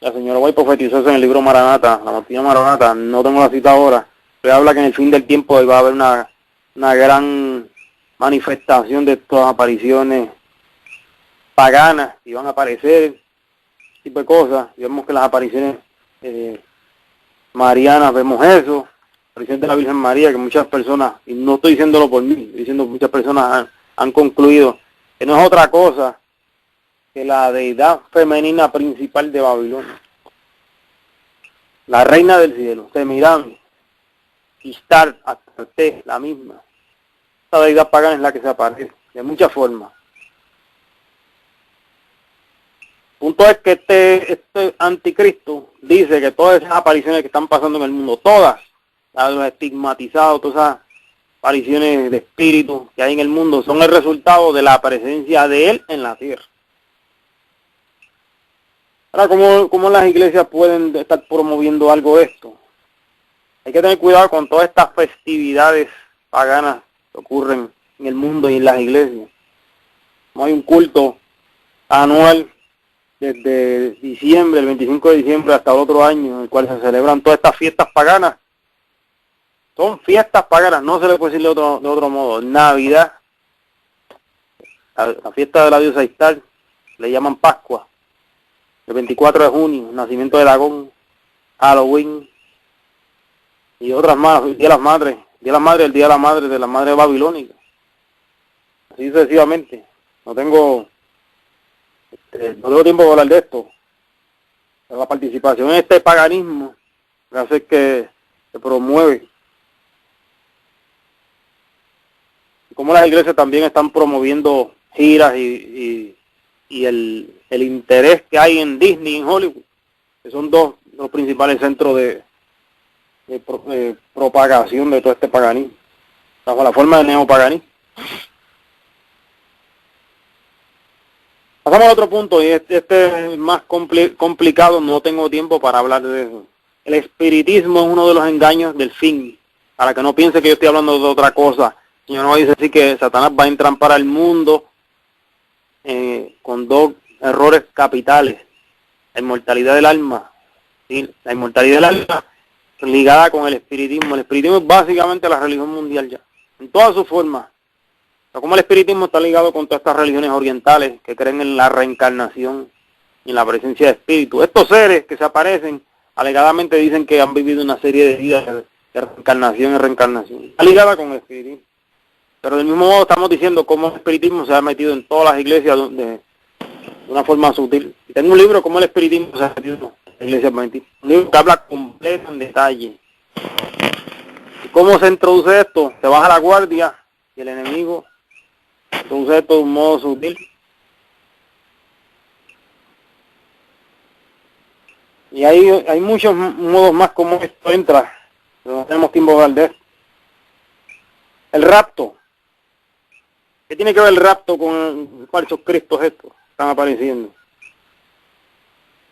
La señora White profetizó eso en el libro Maranata, la Doctrina Maranata, no tengo la cita ahora, pero habla que en el fin del tiempo va a haber una gran manifestación de todas las apariciones paganas y van a aparecer, tipo de cosas. Y vemos que las apariciones marianas, vemos eso, aparición de la Virgen María, que muchas personas, y no estoy diciéndolo por mí, estoy diciendo que muchas personas han concluido que no es otra cosa que la deidad femenina principal de Babilonia, la reina del cielo, Semiramis, Ishtar, Astarte, la misma. Esta deidad pagana es la que se aparece de muchas formas. El punto es que este anticristo dice que todas esas apariciones que están pasando en el mundo, todas, los estigmatizados, todas esas apariciones de espíritu que hay en el mundo, son el resultado de la presencia de él en la tierra. Ahora, ¿cómo las iglesias pueden estar promoviendo algo de esto? Hay que tener cuidado con todas estas festividades paganas que ocurren en el mundo y en las iglesias. No hay un culto anual desde diciembre, el 25 de diciembre hasta el otro año, en el cual se celebran todas estas fiestas paganas. Son fiestas paganas, no se le puede decir de otro modo. Navidad, la fiesta de la diosa Ishtar, le llaman Pascua, el 24 de junio, nacimiento de Dagón, Halloween y otras más, el Día de las Madres, el Día de la Madre Babilónica, así sucesivamente. No tengo tiempo de hablar de esto. Pero la participación en este paganismo hace que se promueve. Como las iglesias también están promoviendo giras y el interés que hay en Disney y en Hollywood, que son dos de los principales centros de propagación de todo este paganismo, bajo la forma de neopaganismo. Pasamos al otro punto, y este es más complicado, no tengo tiempo para hablar de eso. El espiritismo es uno de los engaños del fin, para que no piense que yo estoy hablando de otra cosa. Yo no dice así que Satanás va a entrampar al mundo con dos errores capitales: la inmortalidad del alma, ¿sí? La inmortalidad del alma ligada con el espiritismo. El espiritismo es básicamente la religión mundial ya, en todas sus formas. Pero como el espiritismo está ligado con todas estas religiones orientales que creen en la reencarnación y en la presencia de espíritus. Estos seres que se aparecen, alegadamente dicen que han vivido una serie de vidas de reencarnación y reencarnación. Está ligada con el espiritismo. Pero del mismo modo estamos diciendo cómo el espiritismo se ha metido en todas las iglesias de una forma sutil. Y tengo un libro, cómo el espiritismo se ha metido en las iglesias adventistas. Un libro que habla completo en detalle. ¿Y cómo se introduce esto? Se baja la guardia y el enemigo introduce esto de un modo sutil. Y hay muchos modos más como esto entra, pero no tenemos tiempo de hablar de esto. El rapto. ¿Qué tiene que ver el rapto con falsos cristos estos que están apareciendo?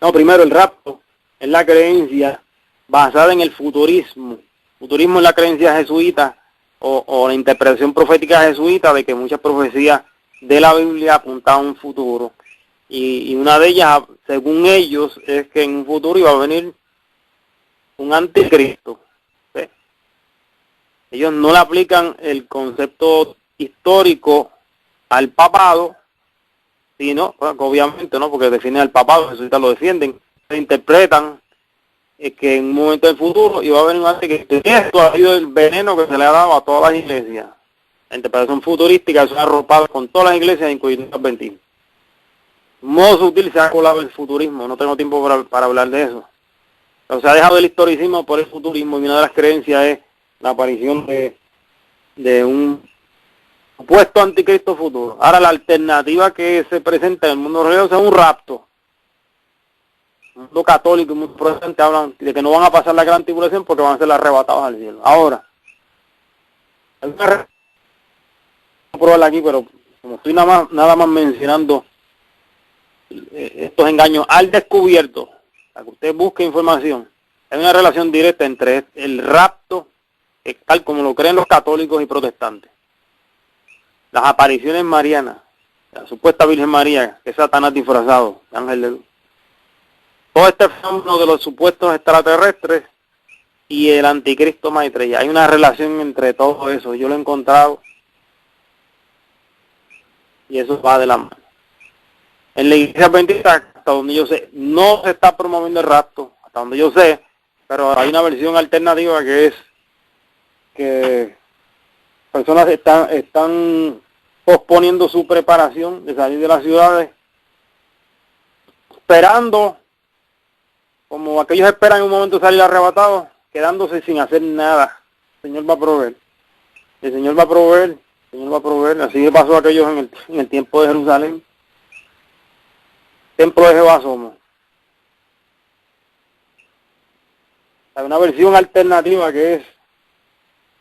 No, primero el rapto es la creencia basada en el futurismo. Futurismo es la creencia jesuita o la interpretación profética jesuita de que muchas profecías de la Biblia apuntaban a un futuro. Y una de ellas, según ellos, es que en un futuro iba a venir un anticristo. ¿Sí? Ellos no le aplican el concepto histórico al papado, sino, bueno, obviamente no, porque definen al papado, los jesuitas lo defienden, se interpretan que en un momento del futuro iba a venir un anticristo. Esto ha sido el veneno que se le ha dado a todas las iglesias. La interpretación futurística se ha arropado con todas las iglesias, incluyendo el adventismo. Modo sutil se ha colado el futurismo, no tengo tiempo para hablar de eso. Pero se ha dejado el historicismo por el futurismo, y una de las creencias es la aparición de un supuesto anticristo futuro. Ahora la alternativa que se presenta en el mundo religioso es un rapto. El mundo católico y el mundo protestante hablan de que no van a pasar la gran tribulación porque van a ser arrebatados al cielo. Ahora, hay una prueba aquí, pero como estoy nada más mencionando estos engaños al descubierto, para que usted busque información, hay una relación directa entre el rapto, tal como lo creen los católicos y protestantes, las apariciones marianas, la supuesta Virgen María, que es Satanás disfrazado de ángel de luz, todo este fenómeno de los supuestos extraterrestres y el anticristo Maitreya. Hay una relación entre todo eso, yo lo he encontrado y eso va de la mano. En la iglesia adventista, hasta donde yo sé, no se está promoviendo el rapto, hasta donde yo sé, pero hay una versión alternativa que es que personas están posponiendo su preparación de salir de las ciudades, esperando, como aquellos esperan en un momento salir arrebatados, quedándose sin hacer nada. El Señor va a proveer. El Señor va a proveer. El Señor va a proveer. Así le pasó a aquellos en el tiempo de Jerusalén. Templo de Jehová somos. Hay una versión alternativa que es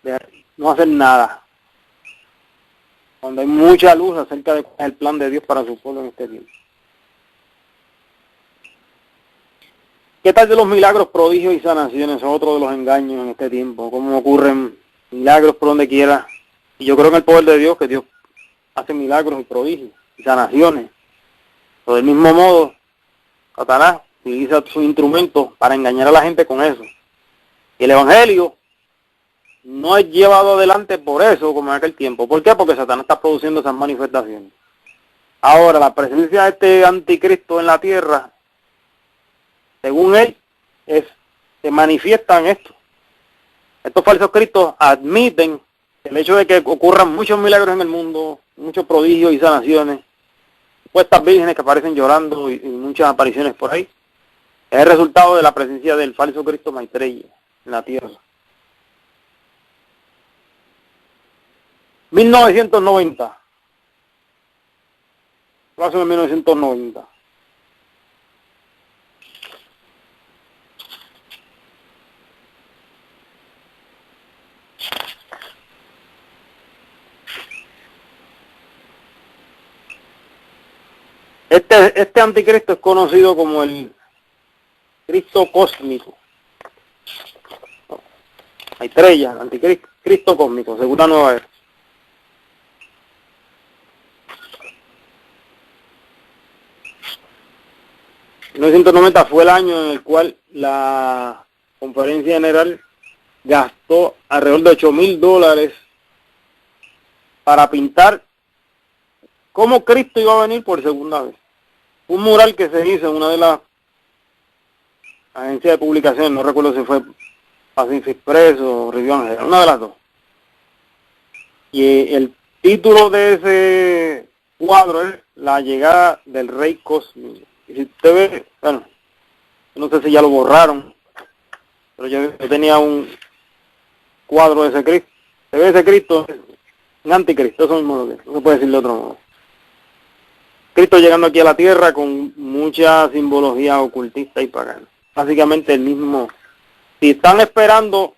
de no hacer nada, cuando hay mucha luz acerca de cuál es el plan de Dios para su pueblo en este tiempo. ¿Qué tal de los milagros, prodigios y sanaciones? Son otro de los engaños en este tiempo. Cómo ocurren milagros por donde quiera. Y yo creo en el poder de Dios, que Dios hace milagros y prodigios y sanaciones. Pero del mismo modo, Satanás utiliza sus instrumentos para engañar a la gente con eso. Y el Evangelio no es llevado adelante por eso, como en aquel tiempo. ¿Por qué? Porque Satanás está produciendo esas manifestaciones. Ahora, la presencia de este anticristo en la tierra, según él, se manifiestan esto. Estos falsos cristos admiten el hecho de que ocurran muchos milagros en el mundo, muchos prodigios y sanaciones, estas vírgenes que aparecen llorando y muchas apariciones por ahí, es el resultado de la presencia del falso Cristo Maitreya en la tierra. 1990. Plazo de 1990. Este anticristo es conocido como el Cristo cósmico. Maitreya, anticristo cósmico, según la Nueva Era. 1990 fue el año en el cual la Conferencia General gastó alrededor de $8,000 para pintar cómo Cristo iba a venir por segunda vez. Un mural que se hizo en una de las agencias de publicaciones, no recuerdo si fue Pacific Press o Review Angel, una de las dos. Y el título de ese cuadro es La llegada del Rey Cósmico. Y si usted ve, bueno, no sé si ya lo borraron, pero yo tenía un cuadro de ese Cristo. Se ve ese Cristo, un anticristo, eso mismo no se puede decir de otro modo. Cristo llegando aquí a la tierra con mucha simbología ocultista y pagana. Básicamente el mismo. Si están esperando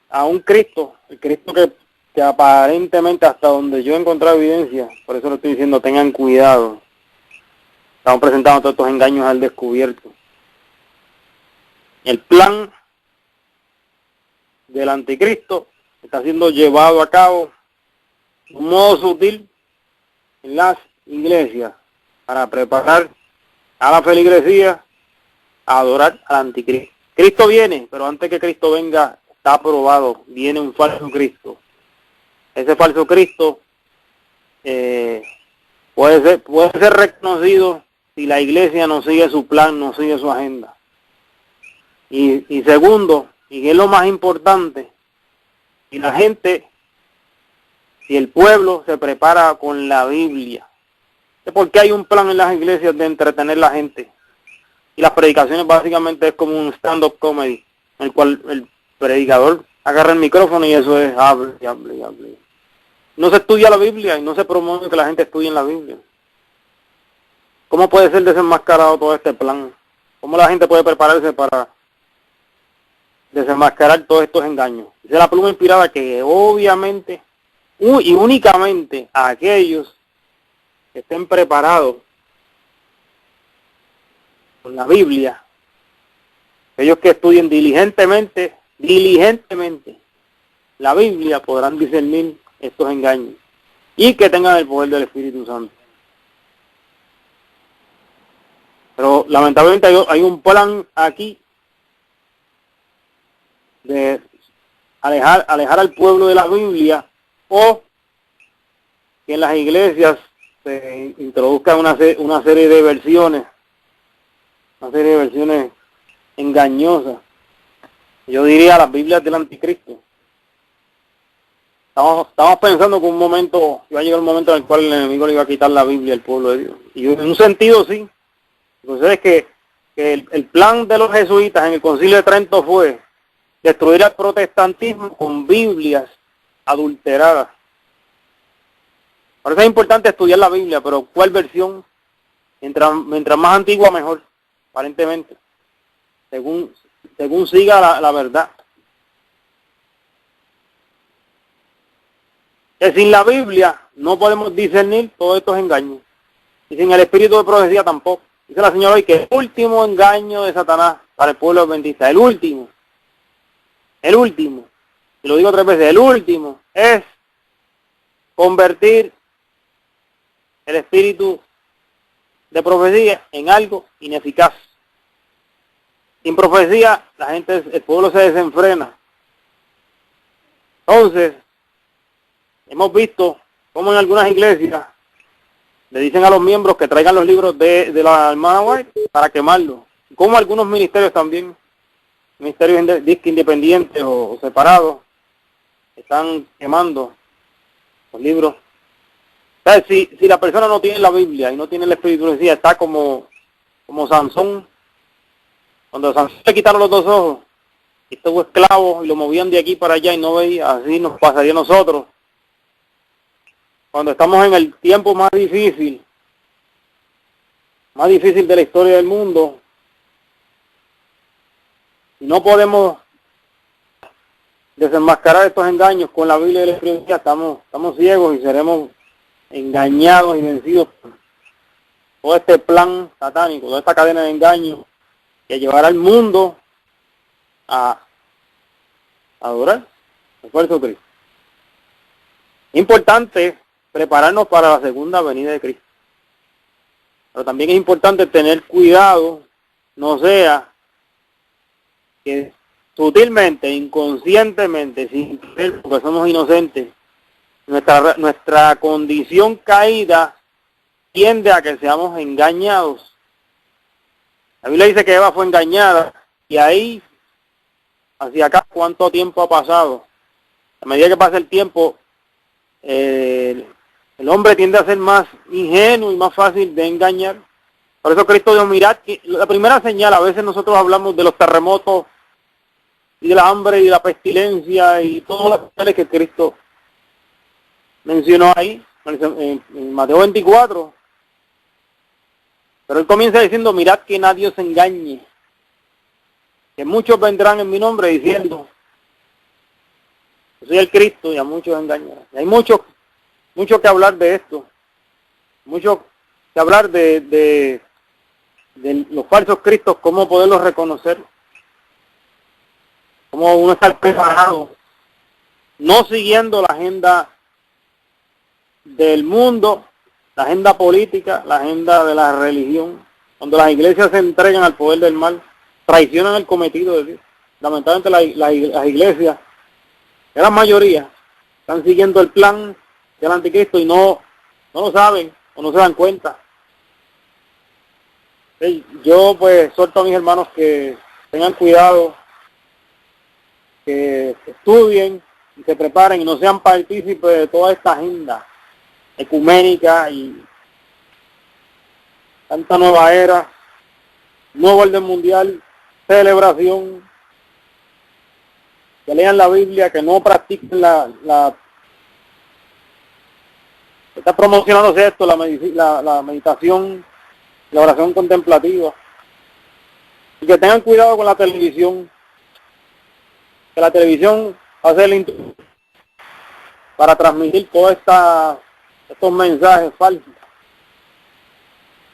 a un Cristo, el Cristo que aparentemente hasta donde yo he encontrado evidencia, por eso lo estoy diciendo, tengan cuidado. Estamos presentando todos estos engaños al descubierto. El plan del anticristo está siendo llevado a cabo de un modo sutil en las iglesias para preparar a la feligresía a adorar al anticristo. Cristo viene, pero antes que Cristo venga, está aprobado, viene un falso Cristo. Ese falso Cristo puede ser reconocido si la iglesia no sigue su plan, no sigue su agenda. Y segundo, y que es lo más importante, si la gente, si el pueblo se prepara con la Biblia, porque hay un plan en las iglesias de entretener a la gente. Y las predicaciones básicamente es como un stand-up comedy, en el cual el predicador agarra el micrófono y eso es hable y hable y hable. No se estudia la Biblia y no se promueve que la gente estudie en la Biblia. ¿Cómo puede ser desenmascarado todo este plan? ¿Cómo la gente puede prepararse para desenmascarar todos estos engaños? Esa es la pluma inspirada que obviamente y únicamente a aquellos que estén preparados con la Biblia, aquellos que estudien diligentemente la Biblia, podrán discernir estos engaños y que tengan el poder del Espíritu Santo. Pero lamentablemente hay un plan aquí de alejar al pueblo de la Biblia, o que en las iglesias se introduzca una serie de versiones, engañosas. Yo diría las Biblias del anticristo. Estamos pensando que iba a llegar un momento en el cual el enemigo le iba a quitar la Biblia al pueblo de Dios. Y en un sentido sí. Entonces es que el plan de los jesuitas en el Concilio de Trento fue destruir al protestantismo con Biblias adulteradas. Por eso es importante estudiar la Biblia, pero ¿cuál versión? Mientras más antigua, mejor, aparentemente, según siga la verdad. Que sin la Biblia no podemos discernir todos estos engaños. Y sin el espíritu de profecía tampoco. Dice la señora hoy que el último engaño de Satanás para el pueblo adventista, el último, y lo digo 3 veces, el último es convertir el espíritu de profecía en algo ineficaz. Sin profecía, el pueblo se desenfrena. Entonces, hemos visto como en algunas iglesias le dicen a los miembros que traigan los libros de la hermana White para quemarlos, como algunos ministerios también, ministerios independientes o separados, están quemando los libros. O sea, si la persona no tiene la Biblia y no tiene la espiritualidad, está como Sansón, cuando a Sansón le quitaron los dos ojos, y estuvo esclavo y lo movían de aquí para allá y no veía, así nos pasaría a nosotros. Cuando estamos en el tiempo más difícil de la historia del mundo, y no podemos desenmascarar estos engaños con la Biblia y la espiritualidad, estamos ciegos y seremos engañados y vencidos por todo este plan satánico, toda esta cadena de engaños que llevará al mundo a adorar el cuerpo de Cristo. Es importante prepararnos para la segunda venida de Cristo, pero también es importante tener cuidado, no sea que sutilmente, inconscientemente, sin querer, porque somos inocentes, nuestra condición caída tiende a que seamos engañados. La Biblia dice que Eva fue engañada, y ahí, hacia acá, ¿cuánto tiempo ha pasado? A medida que pasa el tiempo, el hombre tiende a ser más ingenuo y más fácil de engañar. Por eso Cristo dijo, mirad, que la primera señal, a veces nosotros hablamos de los terremotos, y de la hambre, y de la pestilencia, y todas las señales que Cristo mencionó ahí, en Mateo 24. Pero él comienza diciendo, mirad que nadie os engañe, que muchos vendrán en mi nombre diciendo, yo soy el Cristo, y a muchos engañarán. Y hay mucho que hablar de esto, mucho que hablar de los falsos cristos, cómo poderlos reconocer, cómo uno está preparado, no siguiendo la agenda del mundo, la agenda política, la agenda de la religión. Cuando las iglesias se entregan al poder del mal, traicionan el cometido de Dios. Lamentablemente las iglesias, que la mayoría, están siguiendo el plan del anticristo y no lo saben o no se dan cuenta. Yo pues suelto a mis hermanos que tengan cuidado, que estudien y se preparen y no sean partícipes de toda esta agenda ecuménica y tanta nueva era, nuevo orden mundial, celebración, que lean la Biblia, que no practiquen está promocionándose esto, la meditación, la oración contemplativa, y que tengan cuidado con la televisión, que la televisión hace el para transmitir todos estos mensajes falsos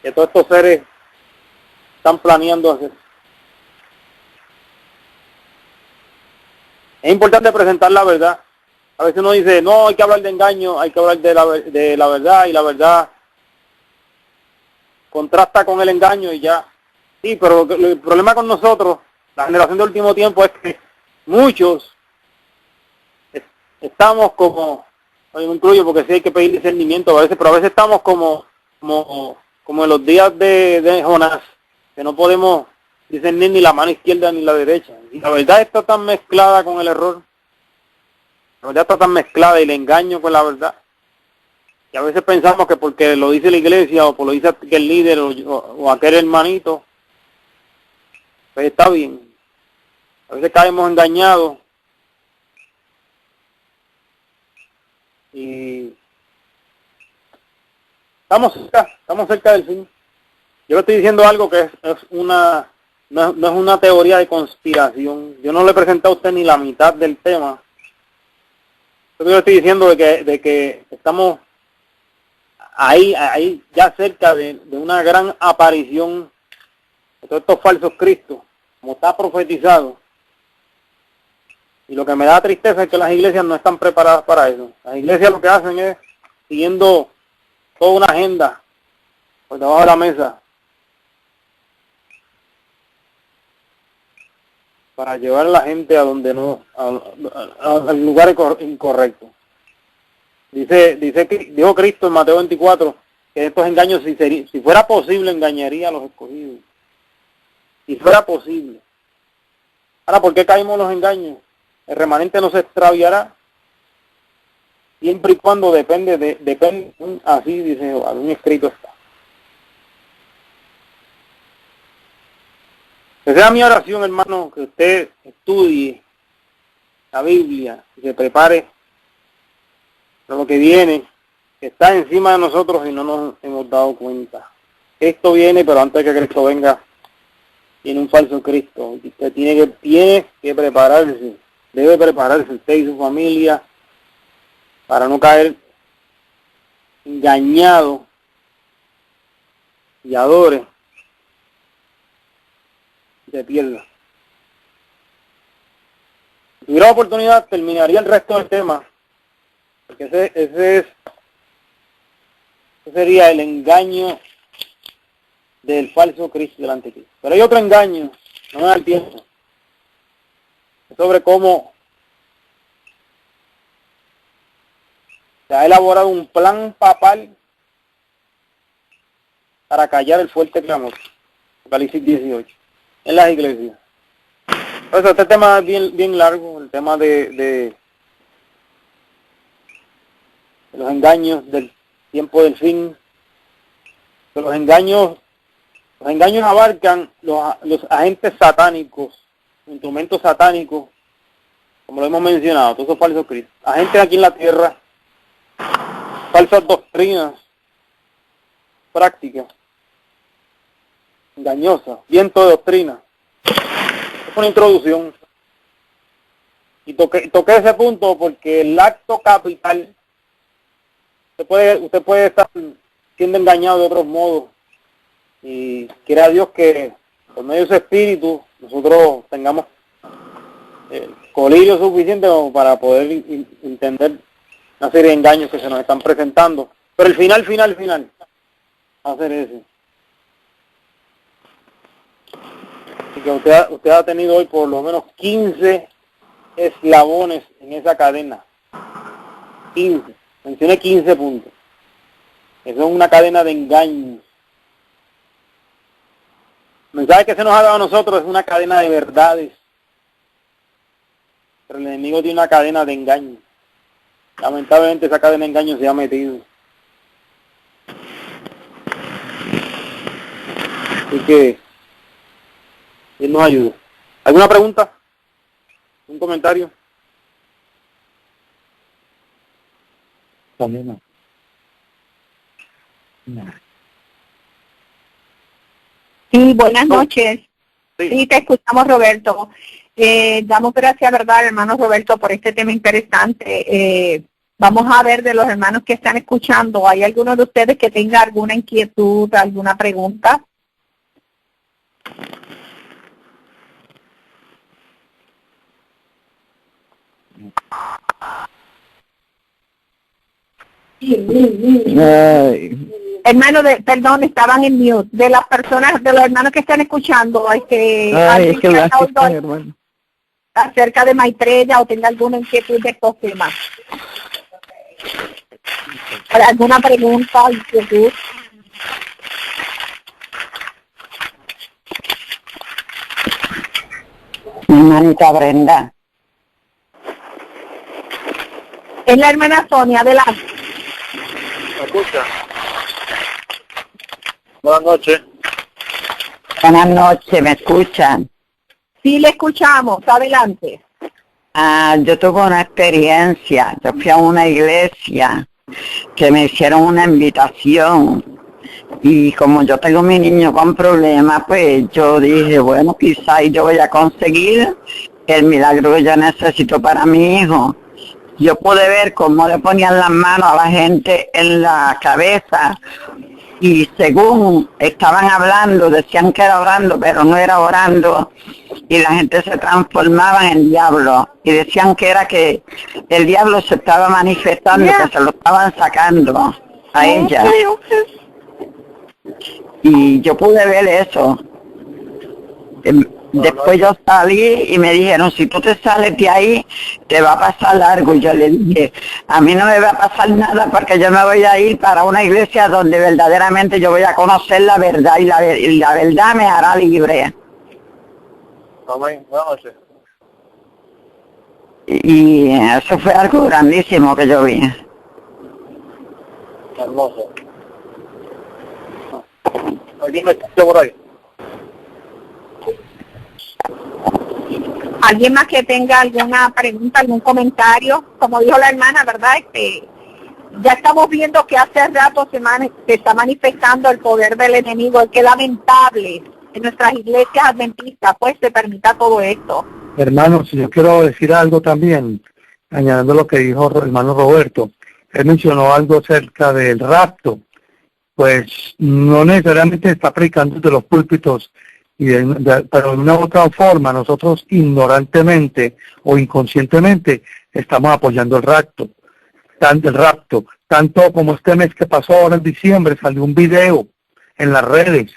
que todos estos seres están planeando hacer. Es importante presentar la verdad. A veces uno dice, no, hay que hablar de engaño, hay que hablar de la verdad, y la verdad contrasta con el engaño y ya. Sí, pero el problema con nosotros, la generación del último tiempo, es que muchos estamos como, yo me incluyo porque sí hay que pedir discernimiento a veces, pero a veces estamos como en los días de Jonás, que no podemos discernir ni la mano izquierda ni la derecha. Y la verdad está tan mezclada con el error, la verdad está tan mezclada y el engaño con la verdad, que a veces pensamos que porque lo dice la iglesia o por lo dice aquel líder o aquel hermanito, pues está bien. A veces caemos engañados y estamos cerca del fin. Yo le estoy diciendo algo que no es una teoría de conspiración. Yo no le he presentado a usted ni la mitad del tema. Yo le estoy diciendo de que estamos ahí ya cerca de una gran aparición de todos estos falsos cristos, como está profetizado. Y lo que me da tristeza es que las iglesias no están preparadas para eso. Las iglesias lo que hacen es siguiendo toda una agenda por debajo de la mesa para llevar a la gente a donde no, al lugar incorrecto. Dijo Cristo en Mateo 24 que estos engaños, si fuera posible, engañaría a los escogidos. Si fuera posible. Ahora, ¿por qué caímos en los engaños? El remanente no se extraviará siempre y cuando depende, así dice Jehová, un escrito está. Esa es mi oración, hermano, que usted estudie la Biblia y se prepare para lo que viene, que está encima de nosotros y no nos hemos dado cuenta. Cristo viene, pero antes de que Cristo venga, tiene un falso Cristo. Y usted tiene que prepararse, debe prepararse usted y su familia para no caer engañado y adore y se pierda. Si tuviera oportunidad, terminaría el resto del tema, porque ese sería el engaño del falso Cristo, del anticristo. Pero hay otro engaño, no me da el tiempo, sobre cómo se ha elaborado un plan papal para callar el fuerte clamor. Apocalipsis 18, en las iglesias. Pues este tema es bien largo, el tema de los engaños del tiempo del fin. Los engaños abarcan los agentes satánicos, instrumentos satánicos, como lo hemos mencionado, todos esos falsos cristos. Agentes aquí en la tierra, falsas doctrinas, prácticas, engañosas, viento de doctrina. Es una introducción. Y toqué ese punto porque el acto capital, usted puede estar siendo engañado de otros modos. Y quiera Dios que por medio de ese espíritu nosotros tengamos colirio suficiente como para poder entender una serie de engaños que se nos están presentando. Pero el final va a ser ese. Así que usted ha tenido hoy por lo menos 15 eslabones en esa cadena. 15. Mencioné 15 puntos. Eso es una cadena de engaños. El mensaje que se nos ha dado a nosotros es una cadena de verdades. Pero el enemigo tiene una cadena de engaños. Lamentablemente esa cadena de engaños se ha metido. Así que Él nos ayude. ¿Alguna pregunta? ¿Un comentario? También no. Sí, buenas noches. Sí. Sí, te escuchamos, Roberto. Damos gracias, ¿verdad, hermano Roberto, por este tema interesante. Vamos a ver de los hermanos que están escuchando, ¿hay alguno de ustedes que tenga alguna inquietud, alguna pregunta? Ay, Hermano, perdón, estaban en mute. De las personas, de los hermanos que están escuchando, es que alguien que la haya oído hermano. acerca de Maitreya o tenga alguna inquietud de estos temas. ¿Alguna pregunta, inquietud? Mi hermanita Brenda. Es la hermana Sonia, adelante. ¿Me escucha? Buenas noches. Buenas noches, ¿me escuchan? Sí, le escuchamos, adelante. Yo tuve una experiencia, yo fui a una iglesia que me hicieron una invitación y como yo tengo mi niño con problemas, pues yo dije, bueno, quizás yo voy a conseguir el milagro que yo necesito para mi hijo. Yo pude ver cómo le ponían las manos a la gente en la cabeza y según estaban hablando, decían que era orando, pero no era orando, y la gente se transformaba en diablo, y decían que era que el diablo se estaba manifestando, que se lo estaban sacando a ella. Y yo pude ver eso. Después yo salí y me dijeron, si tú te sales de ahí, te va a pasar largo. Y yo le dije, a mí no me va a pasar nada porque yo me voy a ir para una iglesia donde verdaderamente yo voy a conocer la verdad y la verdad me hará libre. Amén. Buenas noches. Y eso fue algo grandísimo que yo vi. Hermoso. ¿Alguien me escucha por ahí? ¿Alguien más que tenga alguna pregunta, algún comentario? Como dijo la hermana, ¿verdad? Ya estamos viendo que hace rato se está manifestando el poder del enemigo. Qué lamentable en nuestras iglesias adventistas, pues, se permita todo esto. Hermanos, yo quiero decir algo también, añadiendo lo que dijo el hermano Roberto. Él mencionó algo acerca del rapto. Pues no necesariamente está predicando de los púlpitos, pero de una u otra forma nosotros ignorantemente o inconscientemente estamos apoyando el rapto. Tanto como este mes que pasó ahora en diciembre salió un video en las redes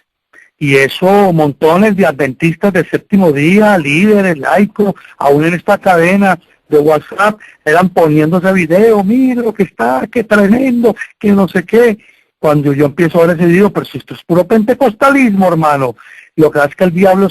y eso montones de adventistas del séptimo día, líderes, laicos, aún en esta cadena de WhatsApp eran poniendo ese video, mira lo que está, qué tremendo, que no sé qué. Cuando yo empiezo a ver ese video, pero si esto es puro pentecostalismo, hermano. Lo que hace es que el diablo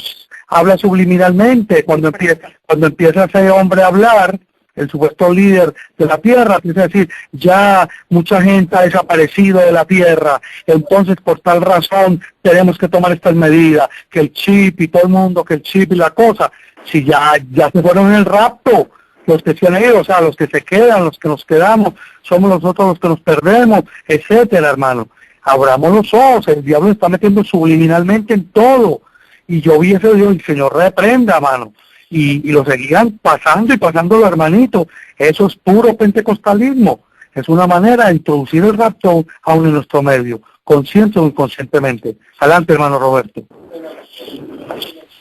habla subliminalmente. Cuando empieza ese hombre a hablar, el supuesto líder de la tierra, empieza a decir, ya mucha gente ha desaparecido de la tierra, entonces por tal razón tenemos que tomar estas medidas, que el chip y todo el mundo, que el chip y la cosa, si ya se fueron en el rapto, los que se han ido, o sea, los que se quedan, los que nos quedamos, somos nosotros los que nos perdemos, etcétera, hermano. Abramos los ojos, el diablo está metiendo subliminalmente en todo. Y yo vi ese Dios, el Señor reprenda, mano. Y lo seguían pasando y pasándolo, hermanito. Eso es puro pentecostalismo. Es una manera de introducir el rapto aún en nuestro medio, consciente o inconscientemente. Adelante, hermano Roberto.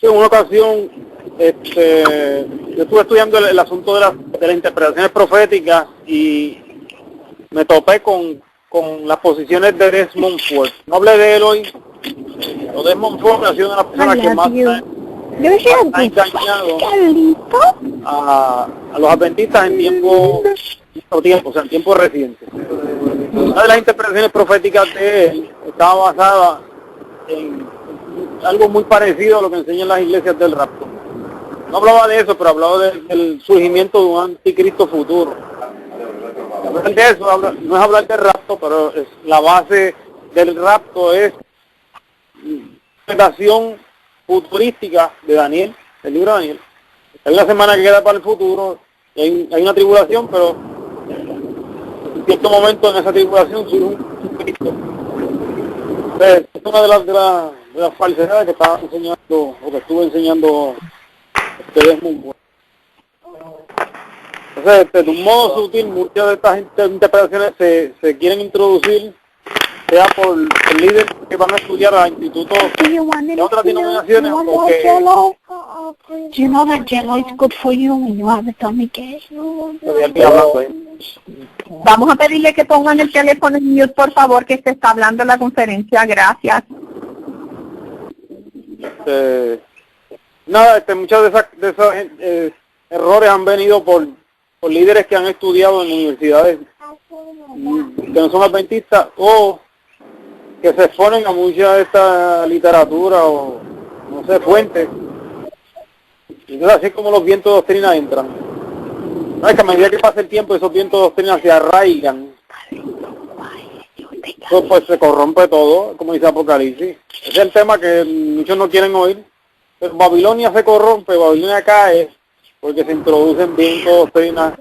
En una ocasión, yo estuve estudiando el asunto de las interpretaciones proféticas y me topé con las posiciones de Desmond Ford. No hablé de él hoy, pero Desmond Ford ha sido una persona que más ha engañado a los adventistas en tiempo reciente. Una de las interpretaciones proféticas de él estaba basada en algo muy parecido a lo que enseñan las iglesias del rapto. No hablaba de eso, pero hablaba del surgimiento de un anticristo futuro. Hablar de eso no es hablar del rapto, pero la base del rapto es la interpretación futurística de Daniel, del libro de Daniel. Hay una semana que queda para el futuro, y hay una tribulación, pero en cierto momento en esa tribulación surge un Cristo. Entonces, es una de las falsedades que estaba enseñando, o que estuve enseñando Desmond Ford. Entonces, de un modo sutil, muchas de estas interpretaciones se quieren introducir, sea por el líder que van a estudiar a institutos de otras denominaciones, Do you know that Jello is good for you when you have a stomach ache? Vamos a pedirle que pongan el teléfono en mute, por favor, que se está hablando en la conferencia. Gracias. Muchos de esos errores han venido por líderes que han estudiado en universidades que no son adventistas o que se exponen a mucha de esta literatura o, no sé, fuentes. Entonces, así como los vientos de doctrina entran. No, es que a medida que pasa el tiempo, esos vientos de doctrina se arraigan. Entonces, pues se corrompe todo, como dice Apocalipsis. Ese es el tema que muchos no quieren oír. Pero Babilonia se corrompe, Babilonia cae, porque se introducen vientos de doctrina,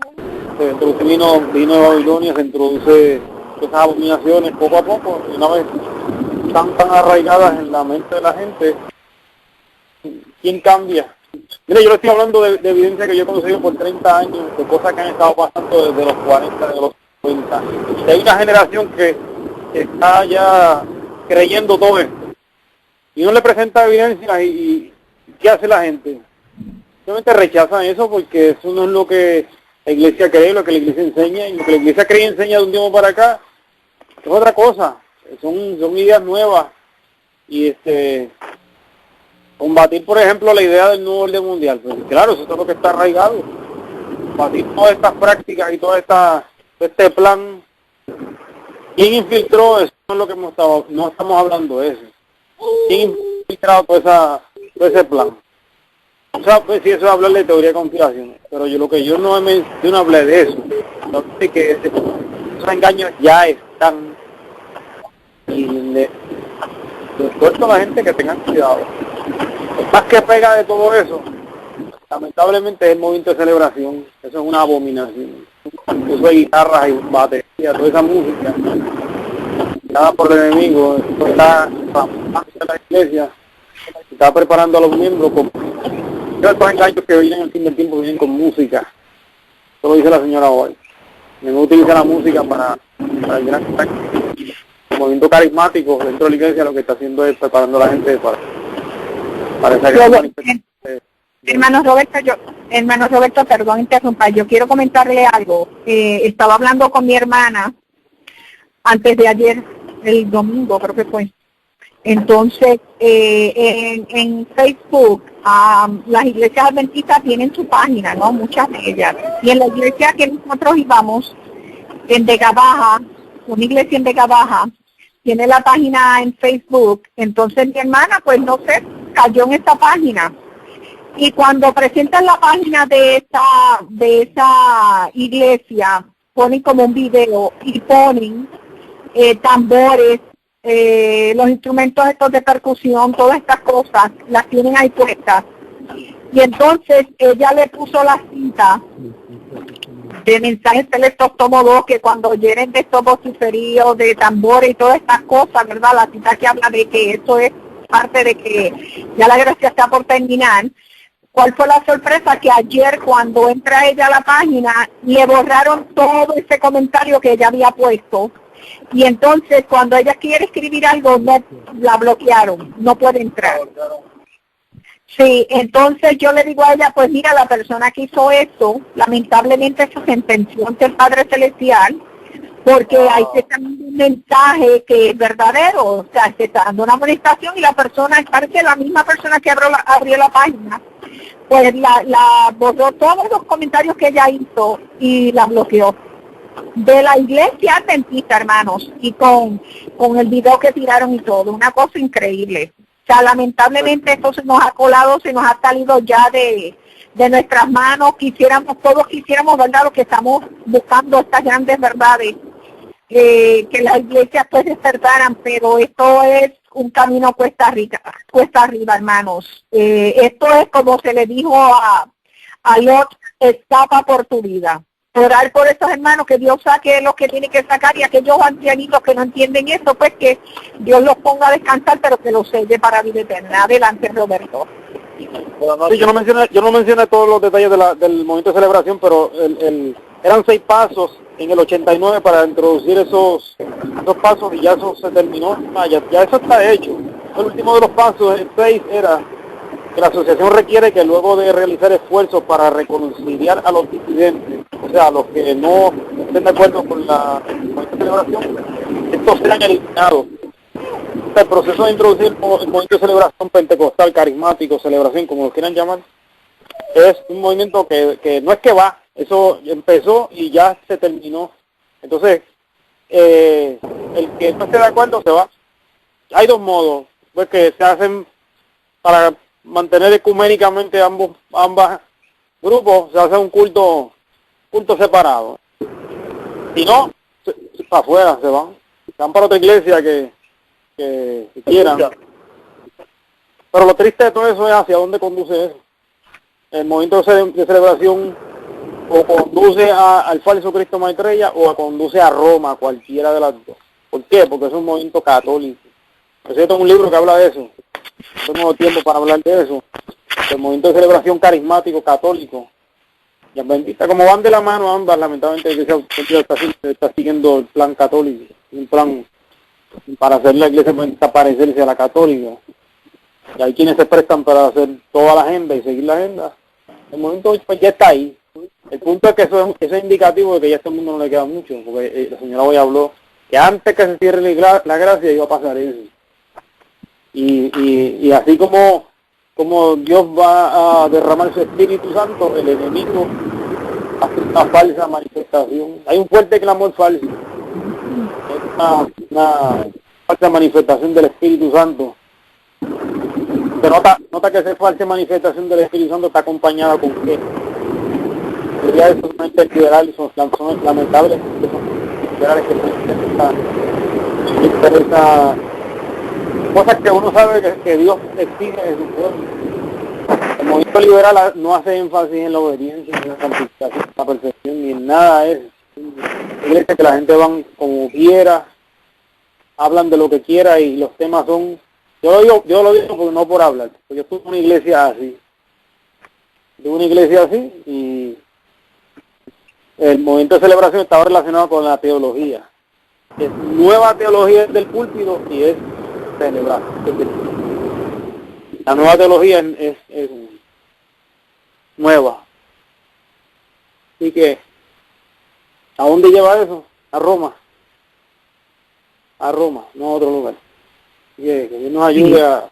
se introduce vino de Babilonia, se introduce esas abominaciones poco a poco, y una vez tan arraigadas en la mente de la gente, ¿quién cambia? Mire, yo le estoy hablando de evidencia que yo he conocido por 30 años, de cosas que han estado pasando desde los 40, de los 50. Y hay una generación que está ya creyendo todo esto. Y uno le presenta evidencia y ¿qué hace la gente? Simplemente rechazan eso porque eso no es lo que la iglesia cree, lo que la iglesia enseña, y lo que la iglesia cree y enseña de un tiempo para acá es otra cosa. Son ideas nuevas y combatir, por ejemplo, la idea del nuevo orden mundial. Pues, claro, eso es lo que está arraigado. Combatir todas estas prácticas y este plan. ¿Quién infiltró eso? No es lo que no estamos hablando de eso. ¿Quién infiltrado todo ese plan? O sea, pues si eso es hablar de teoría de conspiración, pero yo no hablé de eso. No sé que esos engaños ya están y le exhorto a la gente que tengan cuidado. Más que pega de todo eso, lamentablemente es el movimiento de celebración. Eso es una abominación. Eso de guitarras y baterías, toda esa música dada por el enemigo, esto está en la iglesia, está preparando a los miembros con estos engaños que vienen al fin del tiempo, vienen con música. Eso lo dice la señora hoy. No utiliza la música para el gran el movimiento carismático dentro de la iglesia. Lo que está haciendo es preparando a la gente para esa gran manifestación. Hermano Roberto, perdón interrumpa, yo quiero comentarle algo. Estaba hablando con mi hermana antes de ayer, el domingo creo que fue. Entonces, en Facebook, las iglesias adventistas tienen su página, ¿no? Muchas de ellas. Y en la iglesia que nosotros íbamos, en Vega Baja, una iglesia en Vega Baja, tiene la página en Facebook. Entonces mi hermana, pues no sé, cayó en esta página. Y cuando presentan la página de esa iglesia, ponen como un video y ponen tambores, los instrumentos estos de percusión, todas estas cosas, las tienen ahí puestas. Y entonces ella le puso la cita de mensajes selectos tomo 2, que cuando oyen de estos vociferíos de tambores y todas estas cosas, ¿verdad? La cita que habla de que esto es parte de que ya la gracia está por terminar. ¿Cuál fue la sorpresa? Que ayer cuando entra ella a la página, le borraron todo ese comentario que ella había puesto. Y entonces cuando ella quiere escribir algo, no, la bloquearon, no puede entrar. Sí, entonces yo le digo a ella, pues mira, la persona que hizo esto, lamentablemente se sentenció ante el Padre Celestial, porque ahí se está dando un mensaje que es verdadero, o sea, se está dando una amonestación y la persona, parece la misma persona que abrió la página, pues la borró todos los comentarios que ella hizo y la bloqueó. De la iglesia adventista, hermanos, y con el video que tiraron y todo, una cosa increíble. O sea, lamentablemente esto se nos ha colado, se nos ha salido ya de nuestras manos. Todos quisiéramos, ¿verdad?, lo que estamos buscando, estas grandes verdades, que las iglesias pues despertaran, pero esto es un camino cuesta arriba, hermanos. Esto es como se le dijo a Lot, escapa por tu vida. Orar por estos hermanos, que Dios saque lo que tiene que sacar, y aquellos ancianitos que no entienden esto, pues que Dios los ponga a descansar, pero que los selle para vida eterna. Adelante, Roberto. Sí, yo no mencioné todos los detalles del movimiento de celebración, pero eran 6 pasos en el 89 para introducir esos pasos, y ya eso se terminó. Ya eso está hecho. El último de los pasos, el 6, era que la asociación requiere que luego de realizar esfuerzos para reconciliar a los disidentes, o sea, a los que no estén de acuerdo con la celebración, estos sean eliminados. El proceso de introducir el movimiento de celebración pentecostal, carismático, celebración, como lo quieran llamar, es un movimiento que no es que va, eso empezó y ya se terminó. Entonces, el que no esté de acuerdo se va. Hay 2 modos, pues, que se hacen para mantener ecuménicamente ambos grupos. Se hace un culto separado. Si no, para afuera se van para otra iglesia que quieran. Pero lo triste de todo eso es hacia dónde conduce eso. El movimiento de celebración o conduce al falso Cristo Maitreya o conduce a Roma, cualquiera de las dos. ¿Por qué? Porque es un movimiento católico. Yo tengo un libro que habla de eso. No tengo tiempo para hablar de eso. El movimiento de celebración carismático católico y adventista, como van de la mano ambas, lamentablemente la iglesia está siguiendo el plan católico, un plan para hacer la iglesia parecerse a la católica. Y hay quienes se prestan para hacer toda la agenda y seguir la agenda. El movimiento pues ya está ahí. El punto es que eso es indicativo de que ya a este mundo no le queda mucho, porque la señora hoy habló que antes que se cierre la gracia iba a pasar eso. Y así como como Dios va a derramar su Espíritu Santo, el enemigo hace una falsa manifestación. Hay un fuerte clamor falso. Es una falsa manifestación del Espíritu Santo. Se nota que esa falsa manifestación del Espíritu Santo está acompañada con qué. Sería eso, solamente liberales son lamentables, son liberales que esa cosas que uno sabe que Dios exige de su pueblo. El movimiento liberal no hace énfasis en la obediencia, en la santificación, en la perfección, ni en nada de eso. Iglesia que la gente van como quiera, hablan de lo que quiera y los temas son... Yo lo digo porque no por hablar, porque yo estuve en una iglesia así. Y el movimiento de celebración estaba relacionado con la teología. Es nueva teología del púlpito y es celebrar. La nueva teología es nueva. Así que, ¿a dónde lleva eso? A Roma, no a otro lugar. Así que Dios nos ayude a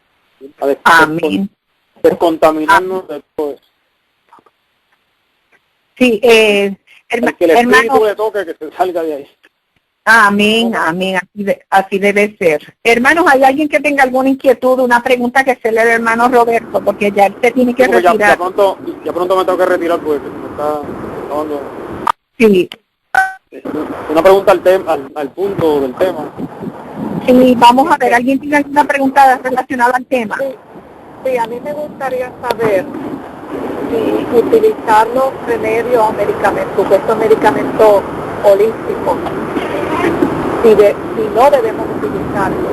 descontaminarnos de todo eso. Sí, Que el Espíritu hermano, le toque que se salga de ahí. amén, así debe ser. Hermanos, ¿hay alguien que tenga alguna inquietud, una pregunta que hacerle al hermano Roberto? Porque ya él se tiene que Porque retirar. ya pronto me tengo que retirar porque me está dando Sí, una pregunta al punto del tema. sí, vamos a ver, ¿alguien tiene alguna pregunta relacionada al tema? Sí, a mí me gustaría saber si utilizar los remedios o medicamentos, supuestos medicamentos holísticos, si no debemos utilizarlos,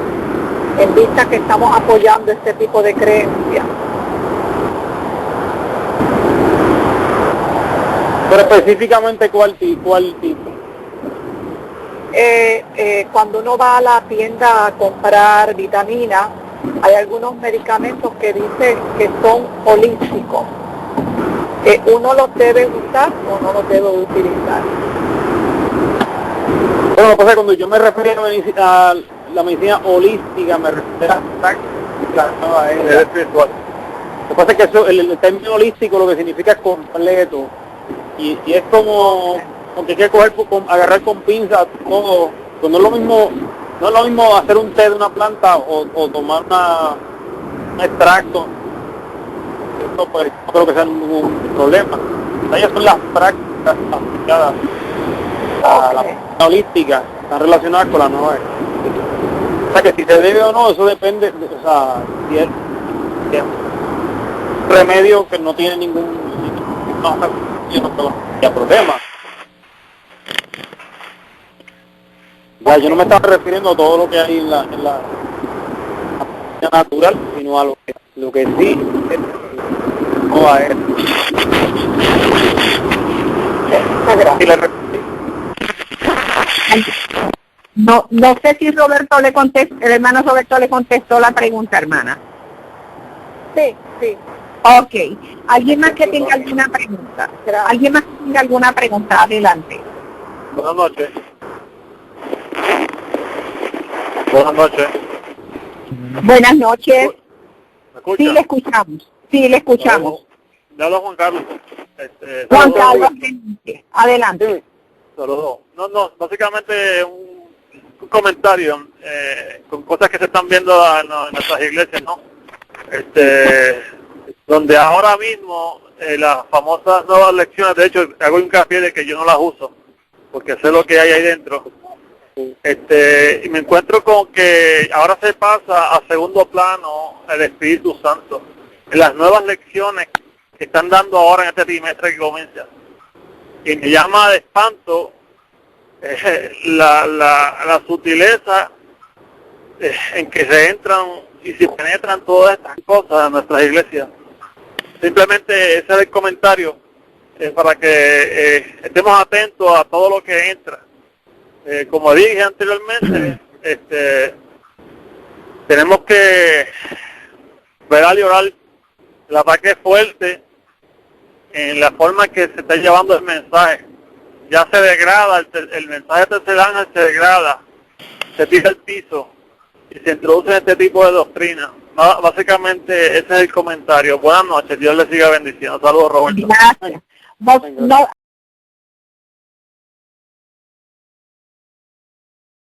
en vista que estamos apoyando este tipo de creencias. Pero específicamente, ¿cuál tipo? Cuando uno va a la tienda a comprar vitaminas, hay algunos medicamentos que dicen que son holísticos. ¿Uno los debe usar o no los debe utilizar? Bueno, lo que pasa es que cuando yo me refiero a la medicina holística, me refiero a práctica, no a el espiritual. Lo que pasa es que eso, el término holístico lo que significa es completo. Y es como que hay que agarrar con pinzas todo. Pues no es lo mismo hacer un té de una planta o tomar un extracto. Esto pues no creo que sea ningún problema. Ellas son las prácticas aplicadas a la medicina holística, están relacionadas con la nueva. O sea que si se debe o no, eso depende, o sea, si es un remedio que no tiene ningún problema. Ya, yo no me estaba refiriendo a todo lo que hay en la medicina natural, sino a lo que sí no a él. No sé si el hermano Roberto le contestó la pregunta, hermana. Sí. Ok. ¿Alguien más que tenga alguna pregunta? ¿Alguien más que tenga alguna pregunta? Adelante. Buenas noches. Buenas noches. Buenas noches. ¿Me escucha? Sí, le escuchamos. Sí, le escuchamos. Le habla Juan Carlos. Juan Carlos, adelante. Sí, saludos. No, básicamente un comentario con cosas que se están viendo en nuestras iglesias, ¿no? Donde ahora mismo las famosas nuevas lecciones, de hecho hago hincapié de que yo no las uso, porque sé lo que hay ahí dentro. Y me encuentro con que ahora se pasa a segundo plano el Espíritu Santo en las nuevas lecciones que están dando ahora en este trimestre que comienza. Y me llama de espanto la sutileza en que se entran y se penetran todas estas cosas en nuestras iglesias. Simplemente ese es el comentario para que estemos atentos a todo lo que entra. Como dije anteriormente, tenemos que velar y orar. El ataque es fuerte en la forma que se está llevando el mensaje. Ya se degrada, el mensaje de tercer ángel se degrada, se tira al piso y se introduce este tipo de doctrina. básicamente ese es el comentario. Buenas noches, Dios le siga bendiciendo. Saludos, Roberto. Gracias. No,